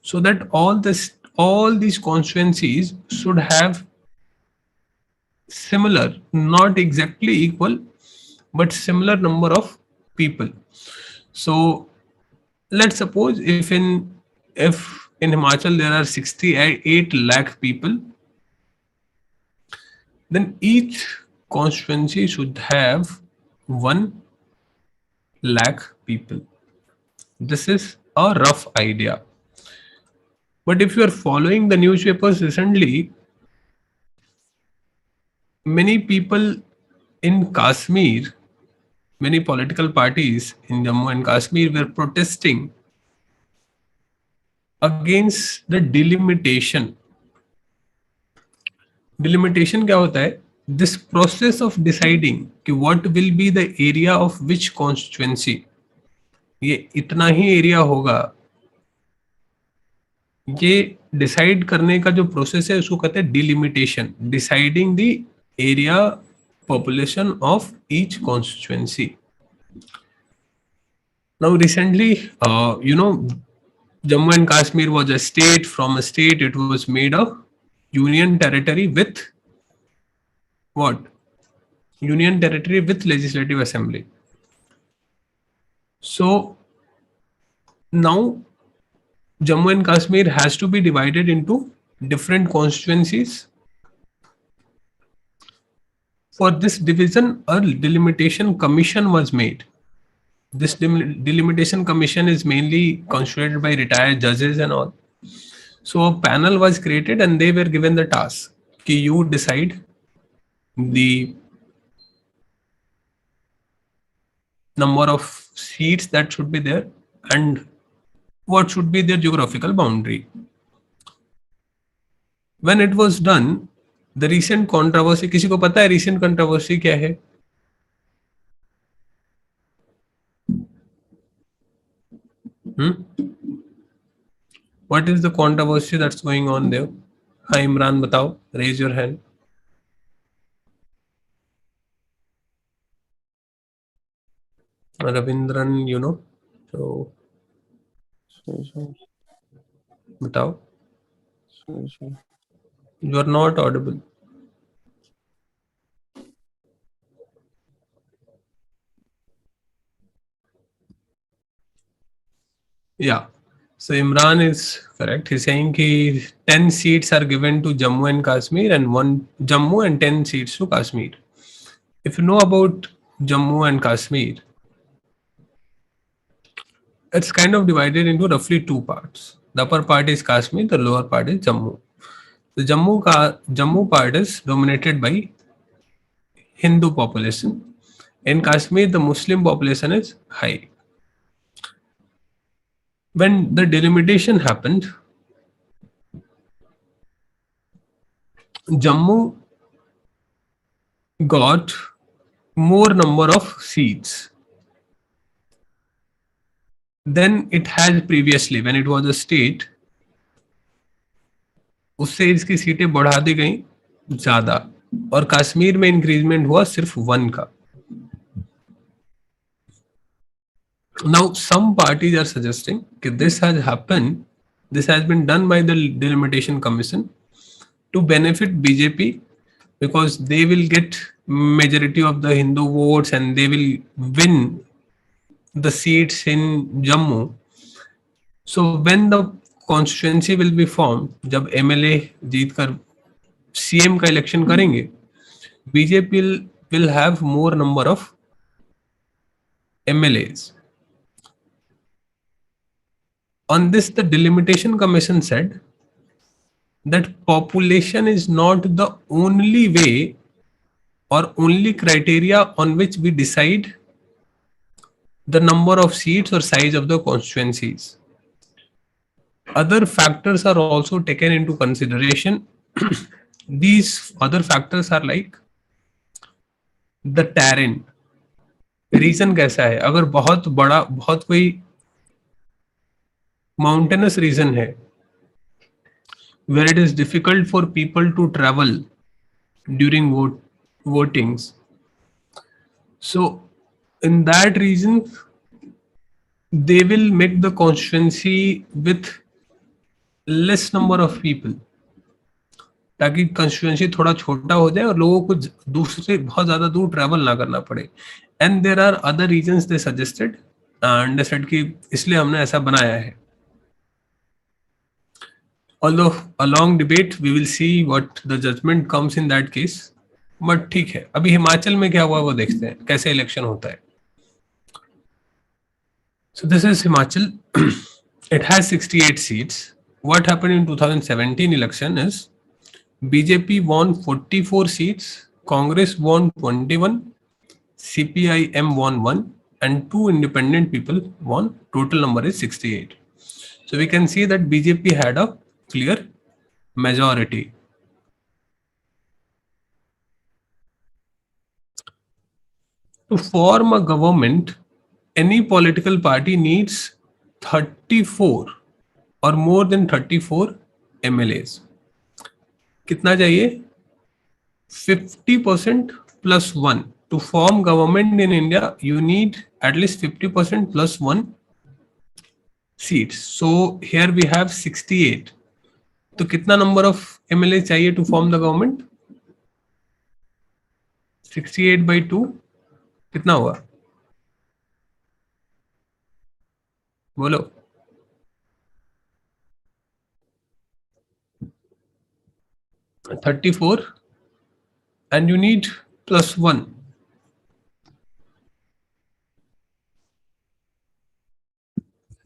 so that all these constituencies should have similar, not exactly equal, but similar number of people. So let's suppose if in Himachal there are 68 lakh people, then each constituency should have 1 lakh people. This is a rough idea. But if you are following the newspapers recently, many people in Kashmir, many political parties in Jammu and Kashmir were protesting against the delimitation. Delimitation क्या होता है? This process of deciding कि what will be the area of which constituency, ये इतना ही area होगा, ये decide करने का जो प्रोसेस है उसको कहते हैं delimitation, deciding the area population of each constituency. Now recently, Jammu and Kashmir was a state. From a state, it was made a union territory with what? Union territory with legislative assembly. So now Jammu and Kashmir has to be divided into different constituencies. For this division, a delimitation commission was made. This delimitation commission is mainly constituted by retired judges and all. So a panel was created and they were given the task कि you decide the number of seats that should be there and what should be their geographical boundary. When it was done, the recent controversy, किसी को पता है recent controversy क्या है? What is the controversy that's going on there? Hi Imran, बताओ. Raise your hand. Ravindran, you know. So बताओ. You are not audible. Yeah. So Imran is correct. He's saying that 10 seats are given to Jammu and Kashmir and 1 Jammu and 10 seats to Kashmir. If you know about Jammu and Kashmir, It's kind of divided into roughly two parts. The upper part is Kashmir, the lower part is Jammu. The Jammu part is dominated by Hindu population. In Kashmir, the Muslim population is high. When the delimitation happened, Jammu got more number of seats than it had previously when it was a state. उससे इसकी सीटें बढ़ा दी गई ज्यादा और कश्मीर में increment हुआ सिर्फ 1 का. Now, some parties are suggesting that this has happened, this has been done by the Delimitation Commission to benefit BJP because they will get majority of the Hindu votes and they will win the seats in Jammu. So when the constituency will be formed, जब MLA जीत कर CM का election करेंगे, BJP will have more number of MLAs. On this, the Delimitation Commission said that population is not the only way or only criteria on which we decide the number of seats or size of the constituencies. Other factors are also taken into consideration. These other factors are like the terrain. Region कैसा है? अगर बहुत बड़ा, बहुत कोई mountainous region है where it is difficult for people to travel during votings. So in that reason, they will make the constituency with less number of people ताकि constituency थोड़ा छोटा हो जाए और लोगों को दूसरे बहुत ज्यादा दूर ट्रैवल ना करना पड़े. And there are other reasons they suggested and they said कि इसलिए हमने ऐसा बनाया है. Although a long debate, we will see what the judgment comes in that case. But ठीक है, अभी हिमाचल में क्या हुआ वो देखते हैं, कैसे इलेक्शन होता है. So this is Himachal. It has 68 seats. What happened in 2017 election is BJP won 44 seats, Congress won 21, CPIM won 1, and 2 independent people won. Total number is 68. So we can see that BJP had a clear majority. To form a government, any political party needs 34 or more than 34 MLAs. कितना चाहिए? 50% plus 1. To form government in India, you need at least 50% plus 1 seats. So here we have 68. तो कितना number of MLA चाहिए to form the government? 68 by 2 कितना हुआ? बोलो. 34 and you need plus 1.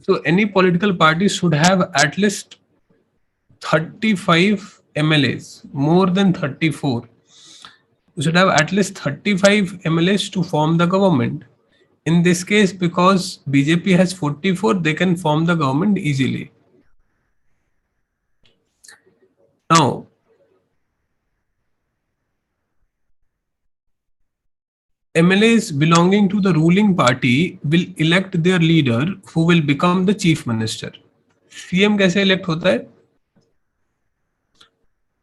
So any political party should have at least 35 MLAs, more than 34. You should have at least 35 MLAs to form the government. In this case, because BJP has 44, they can form the government easily. Now, MLAs belonging to the ruling party will elect their leader who will become the chief minister. CM कैसे elect होता है?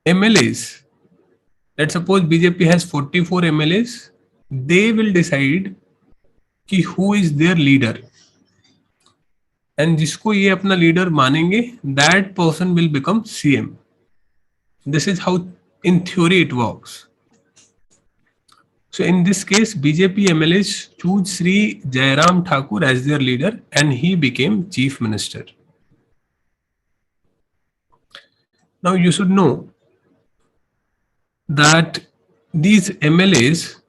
MLAs, let's suppose BJP has 44 MLAs, they will decide कि who is their leader. And जिसको ये अपना leader मानेंगे, that person will become CM. This is how in theory it works. So in this case, BJP MLAs choose Sri Jairam Thakur as their leader and he became chief minister. Now you should know that these MLAs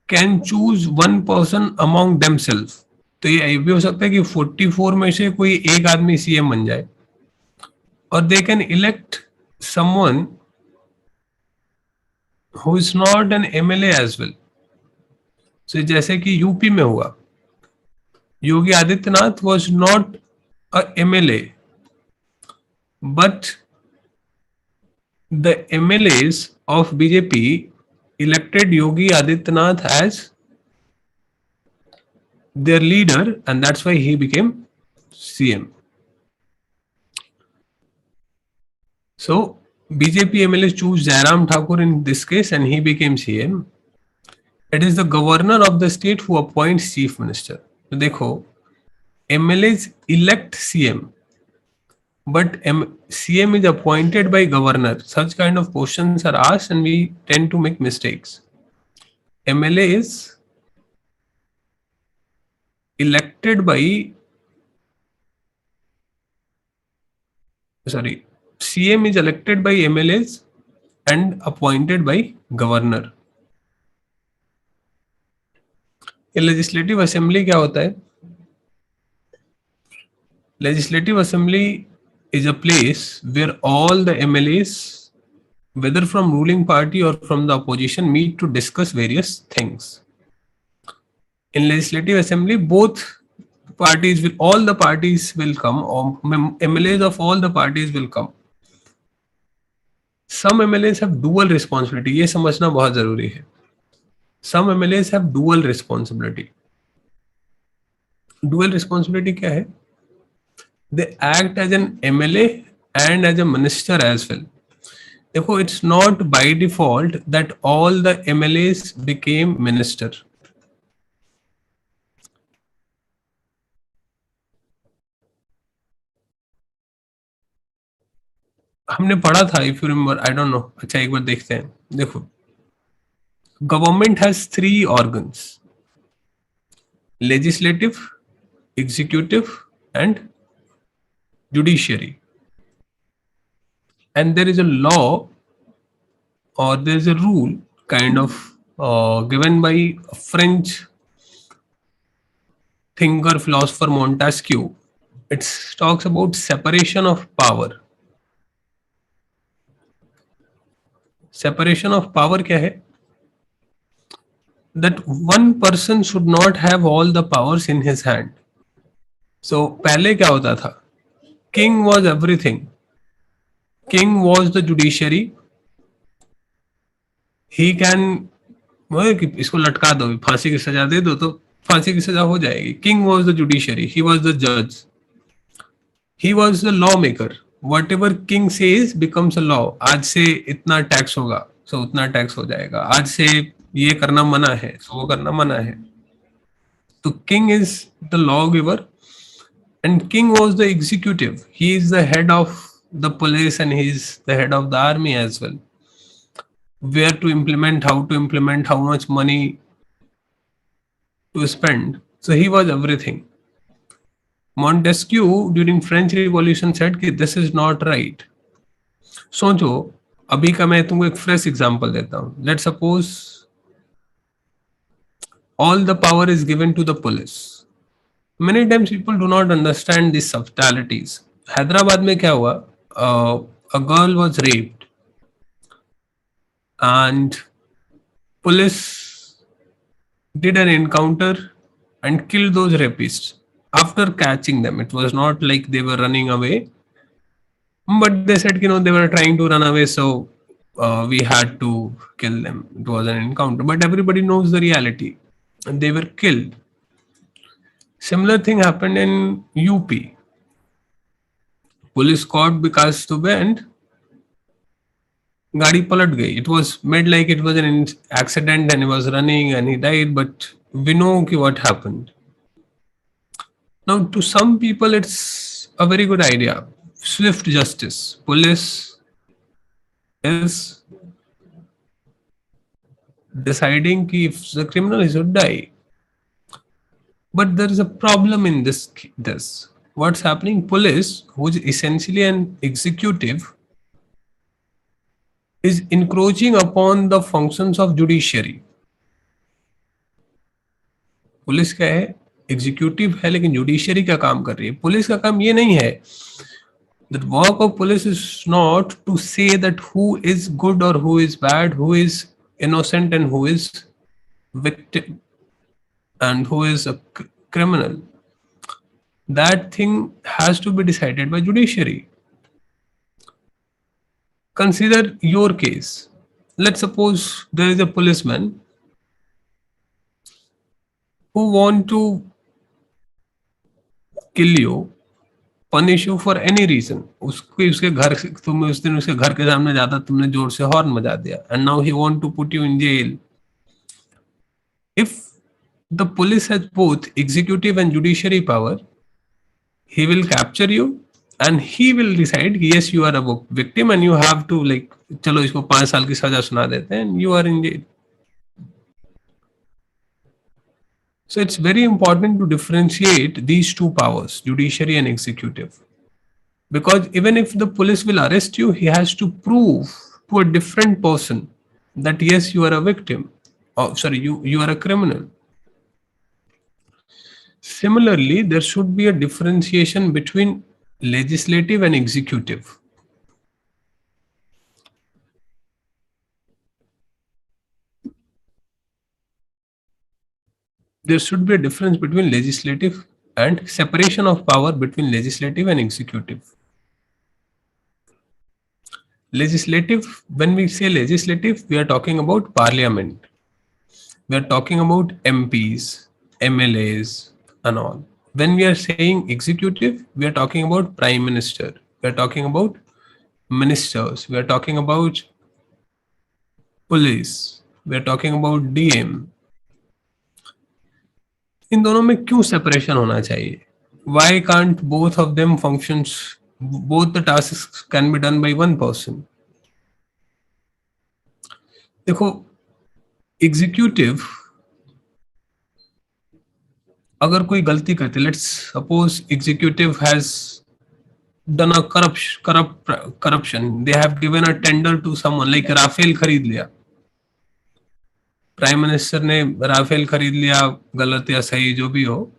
can choose one person among themselves. तो ये भी हो सकता है कि 44 में से कोई एक आदमी सीएम बन जाए, और they can elect someone who is not an MLA as well. So जैसे कि यूपी में हुआ, Yogi Adityanath was not a MLA, but the MLAs of BJP elected Yogi Adityanath as their leader, and that's why he became CM. So BJP MLAs choose Jairam Thakur in this case, and he became CM. It is the governor of the state who appoints chief minister. तो देखो, MLAs elect CM, but CM is appointed by governor. Such kind of questions are asked, and we tend to make mistakes. MLA is elected by, sorry, CM is elected by MLAs and appointed by governor. ये legislative assembly क्या होता है? Legislative assembly is a place where all the MLAs, whether from ruling party or from the opposition, meet to discuss various things. In legislative assembly, both parties will, all the parties will come, or MLAs of all the parties will come. Some MLAs have dual responsibility. ये समझना बहुत जरूरी है. Some MLAs have dual responsibility. Dual responsibility क्या है? They act as an MLA and as a minister as well. देखो, it's not by default that all the MLAs became minister. हमने पढ़ा था, if you remember, I don't know. अच्छा, एक बार देखते हैं. देखो, government has 3 organs: legislative, executive and judiciary. And there is a law, or there is a rule kind of given by a French thinker, philosopher Montesquieu. It talks about separation of power. Separation of power क्या है? That one person should not have all the powers in his hand. So पहले क्या होता था? King was everything. King was the judiciary. He can, इसको लटका दो, फांसी की सजा दे दो तो फांसी की सजा हो जाएगी. King was the judiciary. He was the judge. He was the lawmaker. Whatever king says becomes a law. आज से इतना टैक्स होगा, so उतना टैक्स हो जाएगा. आज से ये करना मना है, so वो करना मना है. तो king is the lawgiver, and king was the executive. He is the head of the police, and he is the head of the army as well. Where to implement, how to implement, how much money to spend. So he was everything. Montesquieu during French Revolution said कि this is not right. सोचो, अभी का मैं तुमको एक fresh example देता हूं. Let's suppose all the power is given to the police. Many times people do not understand these subtleties. Hyderabad में क्या हुआ? A girl was raped and police did an encounter and killed those rapists after catching them. It was not like they were running away, but they said, they were trying to run away, so we had to kill them. It was an encounter, but everybody knows the reality, and they were killed. Similar thing happened in UP. Police caught Vikas Dubey and गाड़ी पलट गई. It was made like it was an accident and he was running and he died, but we know what happened. Now, to some people, it's a very good idea. Swift justice. Police is deciding if the criminal should die. But there is a problem in this. What's happening? Police, who is essentially an executive, is encroaching upon the functions of judiciary. Police क्या है? Executive है लेकिन judiciary का काम कर रही है. Police का काम ये नहीं है. The work of police is not to say that who is good or who is bad, who is innocent and who is victim and who is a criminal. That thing has to be decided by judiciary. Consider your case. Let's suppose there is a policeman who want to kill you, punish you for any reason. उसके उसके घर से तुम उस दिन उसके घर के सामने जाता, तुमने जोर से हॉर्न बजा दिया, and now he want to put you in jail. If the police has both executive and judiciary power, he will capture you and he will decide yes you are a victim and you have to like चलो इसको 5 साल की सजा सुना देते हैं and you are in jail. So it's very important to differentiate these two powers, judiciary and executive. Because even if the police will arrest you, he has to prove to a different person that yes, you are a victim. Oh, sorry, you are a criminal. Similarly, there should be a differentiation between legislative and executive. There should be a difference between legislative and separation of power between legislative and executive. Legislative, when we say legislative, we are talking about parliament. We are talking about MPs, MLAs, and all. When we are saying executive, we are talking about prime minister. We are talking about ministers. We are talking about police. We are talking about DM. इन दोनों में क्यों separation होना चाहिए? Why can't both of them functions? Both the tasks can be done by one person. देखो, executive अगर कोई गलती करते, let's suppose executive has done a corruption. They have given a tender to someone, like Rafale खरीद लिया. Prime minister ने Rafale खरीद लिया, गलत या सही जो भी हो,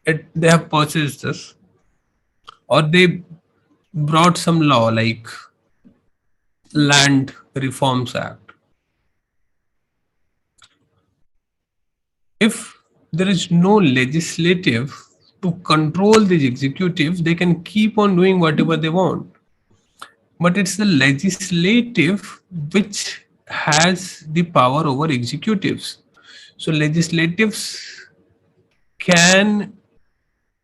they have purchased this, or they brought some law like Land Reforms Act. If there is no legislative to control the executive, they can keep on doing whatever they want. But it's the legislative which has the power over executives. So legislatives can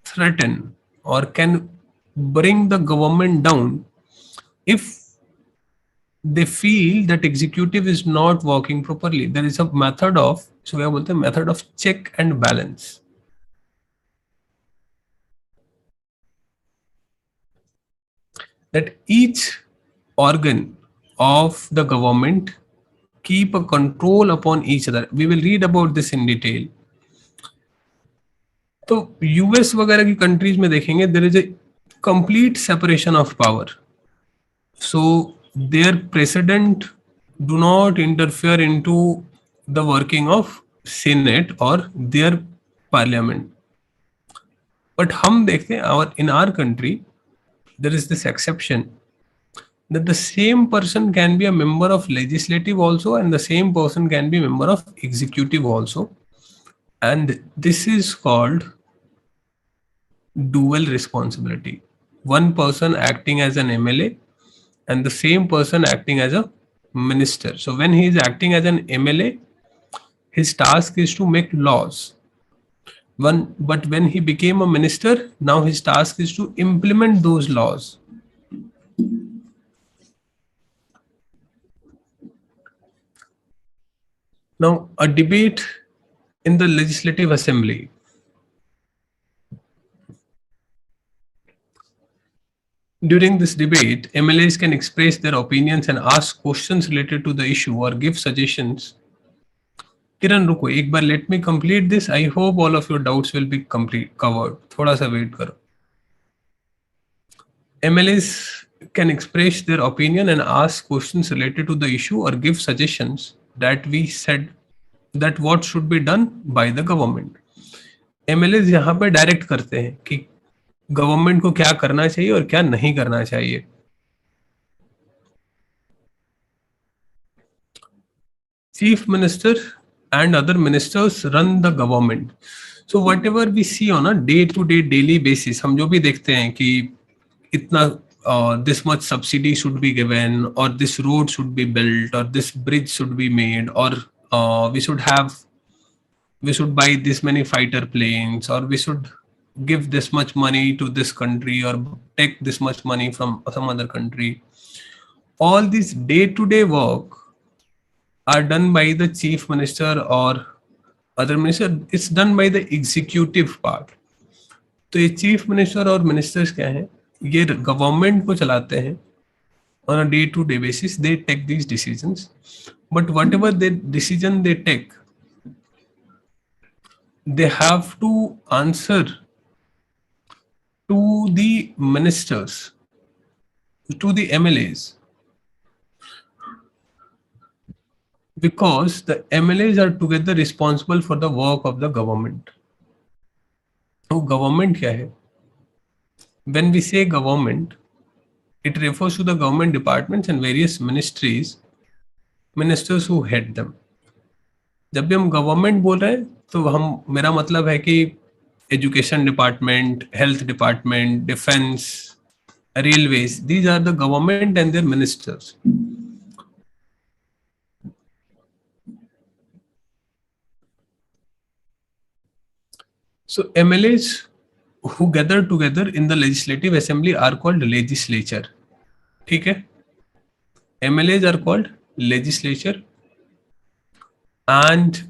threaten or can bring the government down if they feel that executive is not working properly. There is a method of, so we have the method of check and balance. That each organ of the government keep a control upon each other. We will read about this in detail. तो US वगैरह की countries में देखेंगे there is a complete separation of power. So there president do not interfere into the working of Senate और there parliament. But हम देखते हैं और in our country there is this exception that the same person can be a member of legislative also and the same person can be member of executive also, and this is called dual responsibility. One person acting as an MLA and the same person acting as a minister. So when he is acting as an MLA, his task is to make laws. But when he became a minister, now his task is to implement those laws. Now, a debate in the Legislative Assembly. During this debate, MLAs can express their opinions and ask questions related to the issue or give suggestions. Kiran, रुको एक बार, let me complete this. I hope all of your doubts will be covered. थोड़ा सा wait करो. MLAs can express their opinion and ask questions related to the issue or give suggestions that we said that what should be done by the government. MLA यहाँ पे direct करते हैं कि government को क्या करना चाहिए और क्या नहीं करना चाहिए. Chief Minister and other ministers run the government. So whatever we see on a day-to-day daily basis, हम जो भी देखते हैं कि इतना this much subsidy should be given, or this road should be built, or this bridge should be made, or we should have, we should buy this many fighter planes, or we should give this much money to this country, or take this much money from some other country. All this day-to-day work are done by the chief minister or other minister. It's done by the executive part. तो ये chief minister और ministers क्या हैं, ये government को चलाते हैं on a day to day basis. They take these decisions, but whatever the decision they take, they have to answer to the ministers, to the MLAs, because the MLAs are together responsible for the work of the government. तो government क्या है? When we say government, it refers to the government departments and various ministries, ministers who head them. जब भी हम government बोल रहे हैं तो हम, मेरा मतलब है कि education department, health department, defence, railways, these are the government and their ministers. So MLAs who gather together in the legislative assembly are called legislature. ठीक है? MLAs are called legislature, and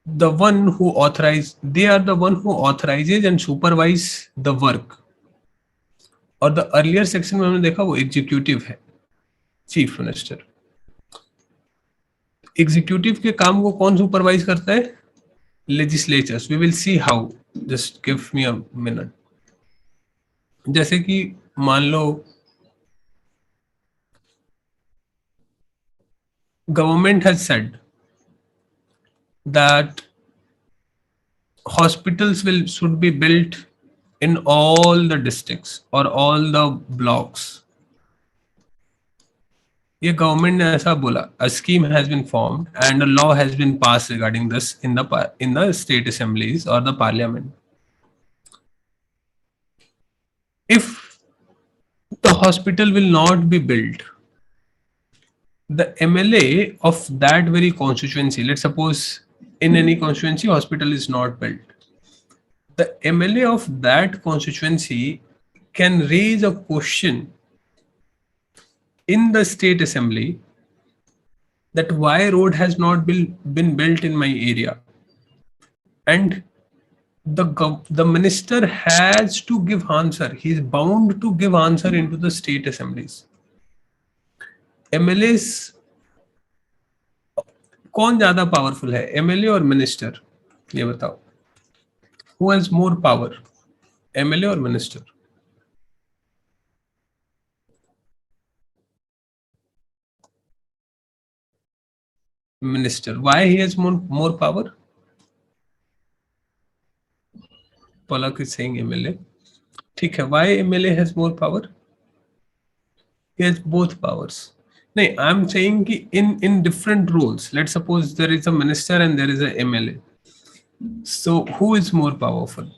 the one who authorize, they are the one who authorizes and supervise the work. और the earlier section में हमने देखा वो executive है, chief minister. Executive के काम को कौन सुपरवाइज करता है? Legislatures. We will see how, just give me a minute. जैसे कि मान लो government has said that hospitals will should be built in all the districts or all the blocks. ये गवर्नमेंट ने ऐसा बोला. A scheme has been formed and a law has been passed regarding this in the state assemblies or the parliament. If the hospital will not be built, the MLA of that very constituency, let's suppose in any constituency hospital is not built, the MLA of that constituency can raise a question in the state assembly that why road has not been built in my area, and the minister has to give answer. He is bound to give answer into the state assemblies. MLAs कौन ज्यादा powerful है, MLA और minister? ये बताओ, who has more power, MLA or minister? Minister. Why he has more power? Palak is saying MLA. ठीक है. Why MLA has more power? He has both powers. नहीं, I am saying कि in different roles. Let's suppose there is a minister and there is a MLA. So who is more powerful?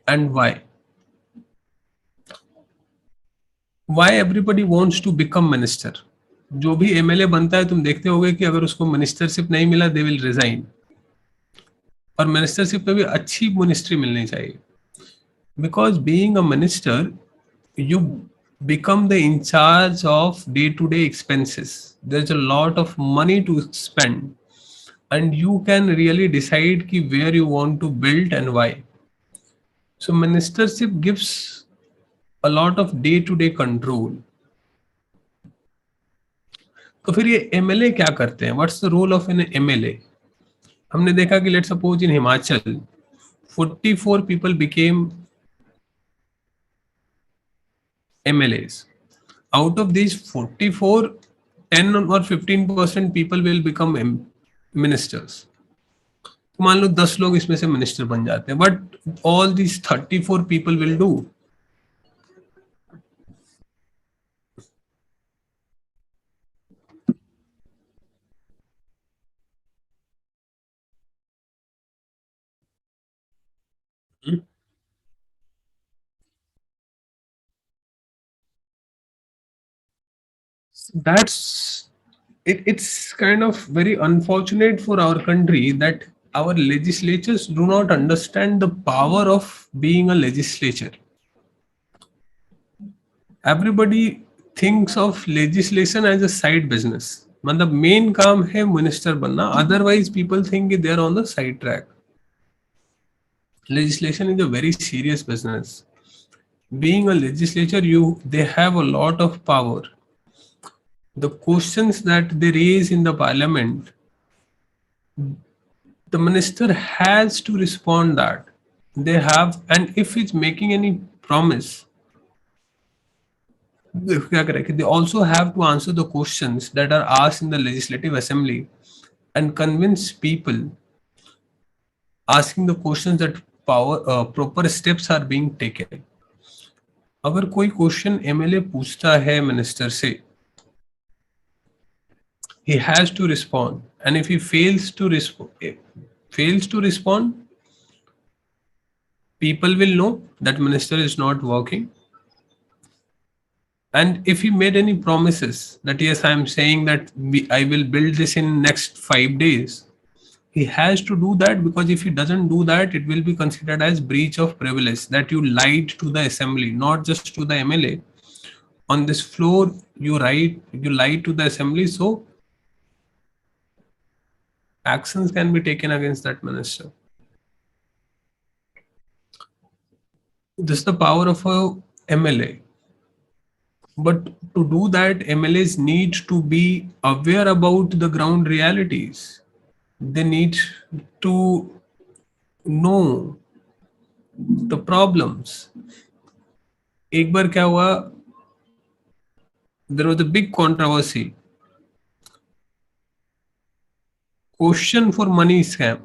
And why? Why everybody wants to become minister? जो भी MLA बनता है तुम देखते होगे कि अगर उसको मिनिस्टरशिप नहीं मिला, दे विल रिजाइन. और मिनिस्टरशिप में भी अच्छी मिनिस्ट्री मिलनी चाहिए. Because being a minister, you become the in charge of day-to-day expenses. There's a lot of money to spend, and you can really decide ki where you want to build and why. So ministership gives a lot of day-to-day control. तो फिर ये MLA क्या करते हैं? What's the role of an MLA? हमने देखा कि let's suppose in Himachal 44 people became MLAs. Out of these 44, 10 or 15% people will become ministers, तो मान लो 10 लोग इसमें से मिनिस्टर बन जाते हैं, but all these 34 people will do. That's it's kind of very unfortunate for our country that our legislatures do not understand the power of being a legislature. Everybody thinks of legislation as a side business. मतलब main काम है minister बनना, otherwise people think they are on the side track. Legislation is a very serious business. Being a legislature, they have a lot of power. The questions that they raise in the parliament, the minister has to respond that they have, and if he's making any promise, they also have to answer the questions that are asked in the legislative assembly and convince people, asking the questions that proper steps are being taken. अगर कोई question MLA पूछता है minister से, he has to respond, and if he fails to respond, people will know that minister is not working. And if he made any promises that yes, I am saying that I will build this in next 5 days, he has to do that, because if he doesn't do that, it will be considered as breach of privilege, that you lied to the assembly, not just to the MLA. On this floor, you lied to the assembly, so actions can be taken against that minister. This is the power of a MLA. But to do that, MLAs need to be aware about the ground realities. They need to know the problems. एक बार क्या हुआ, there was a big controversy. Question for money scam.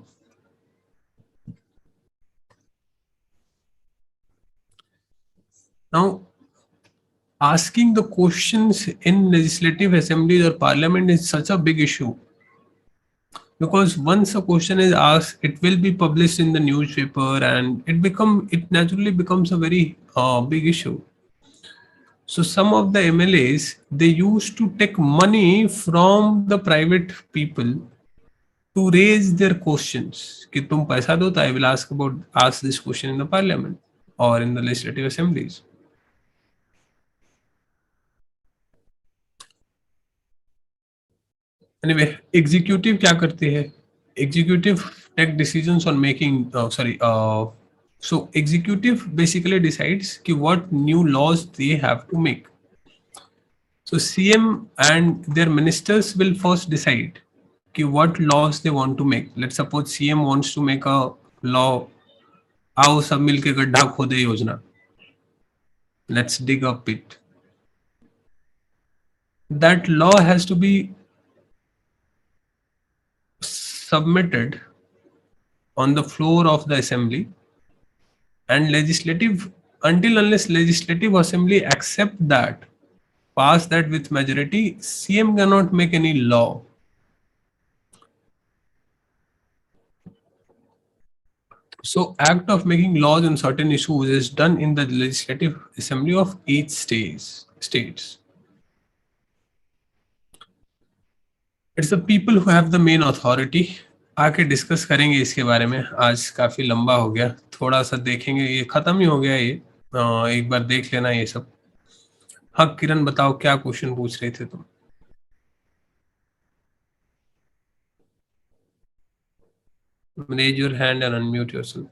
Now, asking the questions in legislative assemblies or parliament is such a big issue, because once a question is asked, it will be published in the newspaper, and it naturally becomes a very big issue. So some of the MLAs, they used to take money from the private people to raise their questions. कि तुम पैसा दो तो I will ask this question in the parliament or in the legislative assemblies. Anyway, executive क्या करती है? Executive take decisions on making so executive basically decides कि what new laws they have to make. So CM and their ministers will first decide कि what laws they want to make. Let's suppose CM wants to make a law, आओ सब मिलके गड्ढा खोदे योजना. Let's dig a pit. That law has to be submitted on the floor of the assembly, and legislative, until unless legislative assembly accept that, pass that with majority, CM cannot make any law. So act of making laws on certain issues is done in the legislative assembly of each states. It's the people who have the main authority. आके discuss करेंगे इसके बारे में. आज काफी लंबा हो गया, थोड़ा सा देखेंगे, ये खत्म ही हो गया ये. एक बार देख लेना ये सब. हाँ किरण, बताओ क्या क्वेश्चन पूछ रहे थे तुम? Raise your hand and unmute yourself.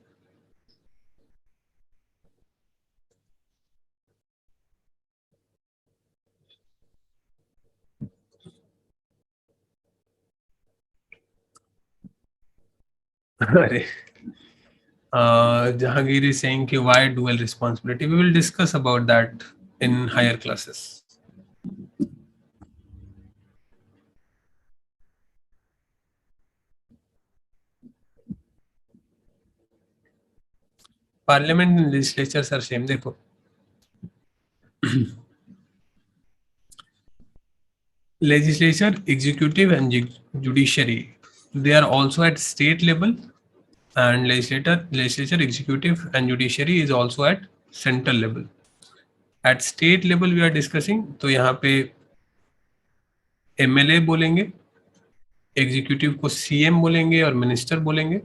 अरे, Jahangir is saying कि why dual responsibility. We will discuss about that in higher classes. Parliament and legislature sir same. देखो legislature, executive and judiciary, they are also at state level, and legislature, executive and judiciary is also at central level. At state level we are discussing, तो यहाँ पे MLA बोलेंगे, executive को CM बोलेंगे और minister बोलेंगे,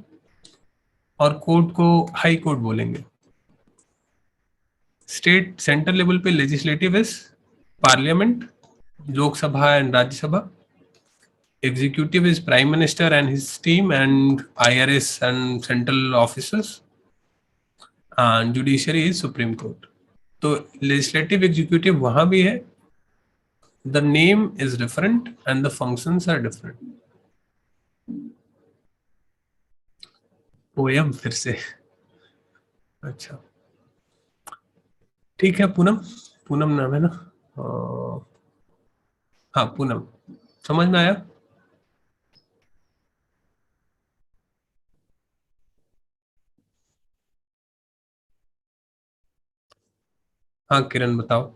और कोर्ट को हाई कोर्ट बोलेंगे. स्टेट सेंट्रल लेवल पे legislative is parliament, Lok Sabha and Rajya Sabha. Executive is Prime Minister and his team and IRS and central officers, and judiciary is Supreme Court. तो legislative executive वहाँ भी है, the name is different and the functions are different. Poem फिर से. अच्छा ठीक है. पूनम, पूनम नाम है ना? हाँ पूनम, समझ में आया? हाँ किरण बताओ.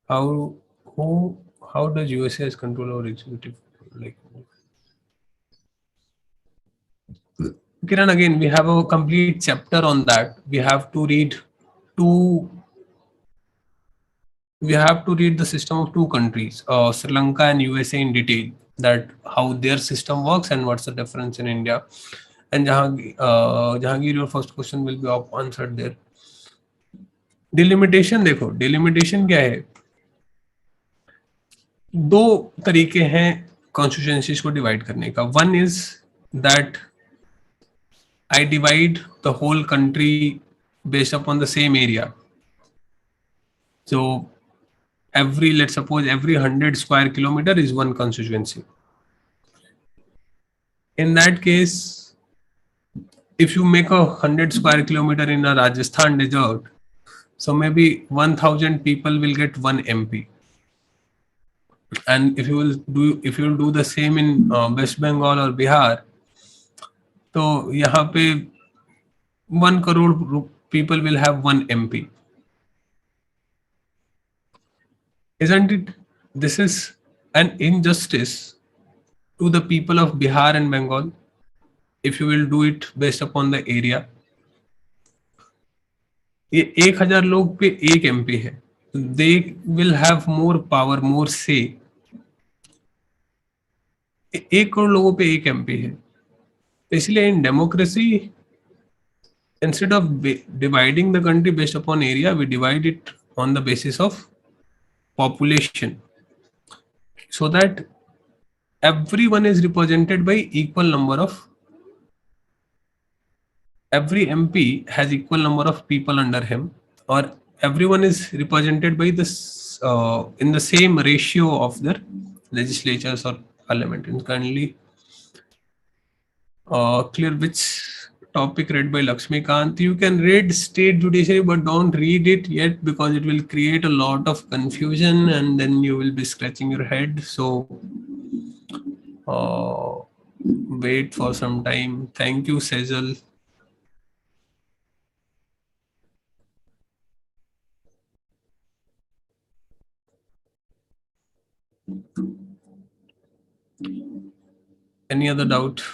How who how does USA has control over executive, like? Kiran, again, we have a complete chapter on that. We have to read two. We have to read the system of two countries, Sri Lanka and USA, in detail. That how their system works and what's the difference in India. And Jahangir, your first question will be answered there. Delimitation, देखो delimitation क्या है? दो तरीके हैं constituencies को divide करने का. One is that I divide the whole country based upon the same area. So let's suppose every 100 square kilometer is one constituency. In that case, if you make a 100 square kilometer in a Rajasthan desert, so maybe 1000 people will get one MP. And if you will do the same in West Bengal or Bihar, तो यहाँ पे 1 crore people will have one MP. Isn't it? This is an injustice to the people of Bihar and Bengal if you will do it based upon the area. ये 1000 लोग पे एक MP है. They will have more power, more say. 1 crore लोगों पे एक MP है. इसलिए in democracy, instead of dividing the country based upon area, we divide it on the basis of population, so that everyone is represented by equal number of, every MP has equal number of people under him, or everyone is represented by this in the same ratio of their legislatures or parliament. And currently clear which topic read by Lakshmikant. You can read state judiciary, but don't read it yet because it will create a lot of confusion and then you will be scratching your head. So wait for some time. Thank you, Sejal. Any other doubt?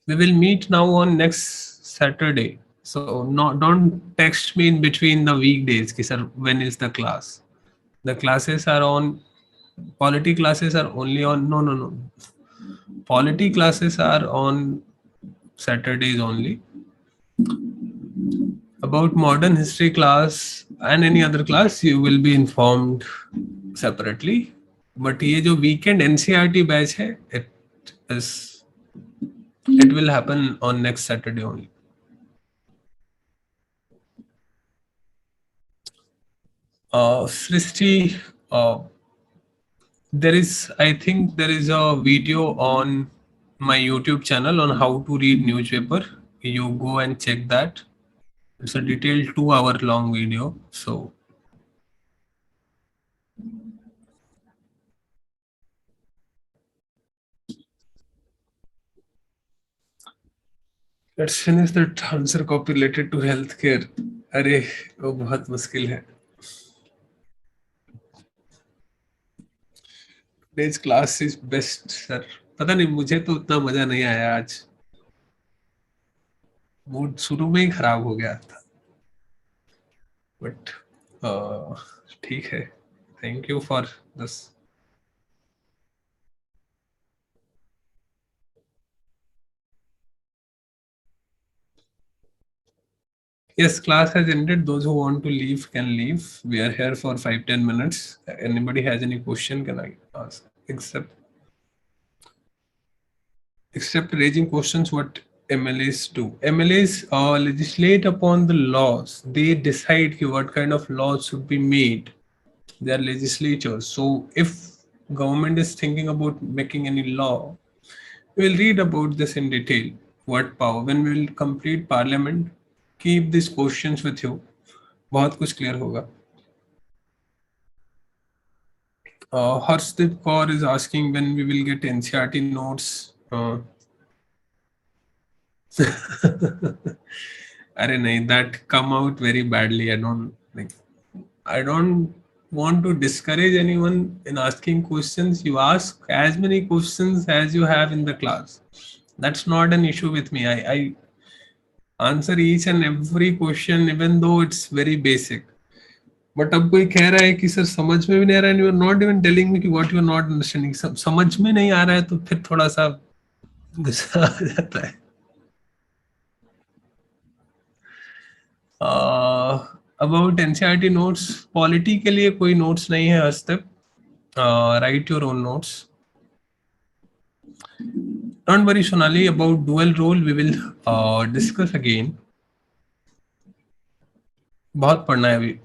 We will meet now on next Saturday. So don't text me in between the weekdays, ki, sir, when is the class? The classes are on, polity classes are only on, no. Polity classes are on Saturdays only. About modern history class and any other class, you will be informed separately. But ये जो weekend NCERT batch है, it will happen on next Saturday only. Srishti, I think there is a video on my YouTube channel on how to read newspaper. You go and check that. It's a detailed 2 hour long video. So let's finish that answer copy related to healthcare. अरे वो बहुत मुश्किल है. Today's class is best, sir. पता नहीं मुझे तो उतना मजा नहीं आया आज. मूड शुरू में ही खराब हो गया था. बट ठीक है. Thank you for this. Yes, class has ended. Those who want to leave can leave. We are here for 5-10 minutes. Anybody has any question, can I ask? Except raising questions, what MLAs do. MLAs legislate upon the laws. They decide what kind of laws should be made. They are legislatures. So if government is thinking about making any law, we will read about this in detail. What power? When we will complete parliament, keep these questions with you. बहुत कुछ clear होगा. Harshdeep Kaur is asking when we will get NCRT notes. अरे नहीं, that come out very badly. I don't want to discourage anyone in asking questions. You ask as many questions as you have in the class. That's not an issue with me. I answer each and every question even though it's very basic. But अब कोई कह रहा है कि sir समझ में भी नहीं आ रहा है, you are not even telling me कि what you are not understanding. समझ में नहीं आ रहा है तो फिर थोड़ा सा गुस्सा आ जाता है. अबाउट एनसीईआरटी नोट्स, पॉलिटी के लिए कोई नोट्स नहीं है आज तक. Write your own notes. Don't worry Sonali, about dual role we will discuss again. बहुत पढ़ना है अभी.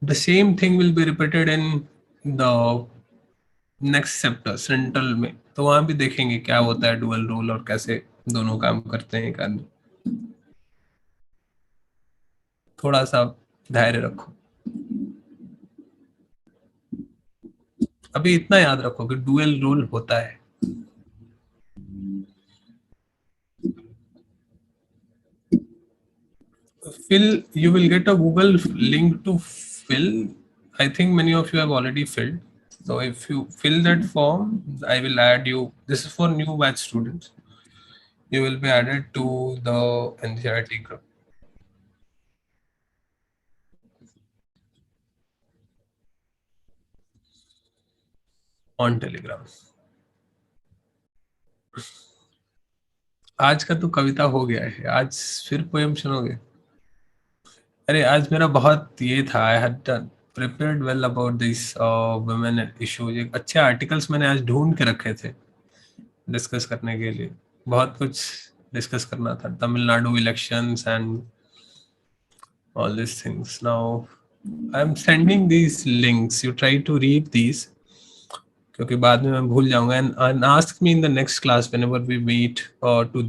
The same thing will be repeated in the next chapter central में. तो वहां भी देखेंगे क्या होता है डुअल रोल और कैसे दोनों काम करते हैं एक आदमी. थोड़ा सा धैर्य रखो. अभी इतना याद रखो कि डुअल रोल होता है. Fill, you will get a Google link to fill. I think many of you have already filled. So if you fill that form, I will add you. This is for new batch students. You will be added to the NCRT group on Telegram. आज का तो कविता हो गया है. आज फिर poem सुनोगे? अरे आज मेरा बहुत ये था. I had prepared well about this women issues. एक अच्छे आर्टिकल्स मैंने आज ढूंढ के रखे थे डिस्कस करने के लिए. बहुत कुछ डिस्कस करना था. Tamil Nadu elections and all these things. Now I'm sending these links. You try to read these क्योंकि बाद में मैं भूल जाऊंगा. And ask me in the next class whenever we meet to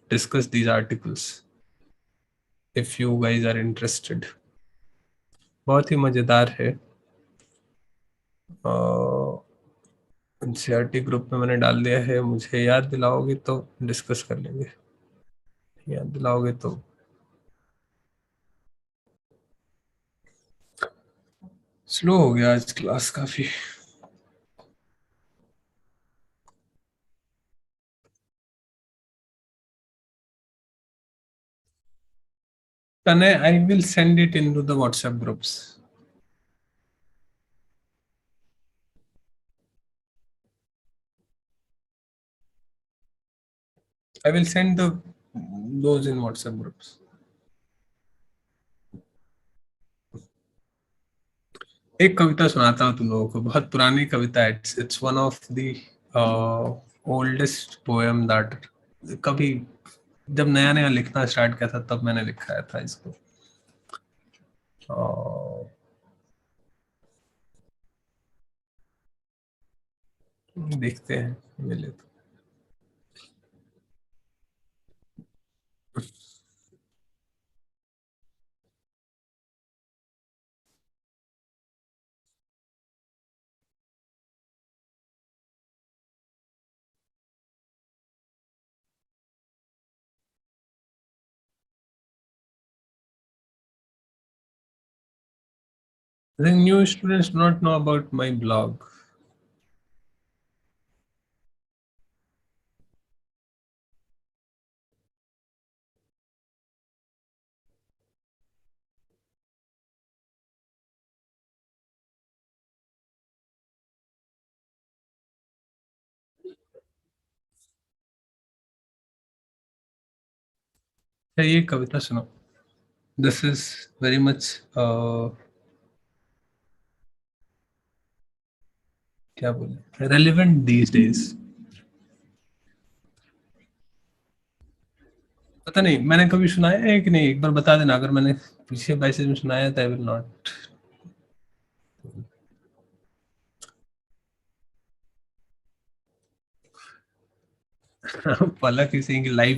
discuss these articles if you guys are interested. बहुत ही मजेदार है. NCERT group में मैंने डाल दिया है. मुझे याद दिलाओगे तो डिस्कस कर लेंगे. याद दिलाओगे तो. स्लो हो गया आज क्लास काफी. Tanay, I will send it into the WhatsApp groups. I will send those in WhatsApp groups. एक कविता सुनाता हूँ तुम लोगों को. बहुत पुरानी कविता है. It's one of the oldest poem that कभी जब नया नया लिखना स्टार्ट किया था तब मैंने लिखा था इसको. देखते हैं मिले तो. I think new students do not know about my blog. ये कविता सुनो. This is very much क्या बोले relevant these days. पता नहीं मैंने कभी सुनाया है कि नहीं, एक बार बता देना अगर मैंने पीछे मैसेज में सुनाया तो I will not. Palak is saying live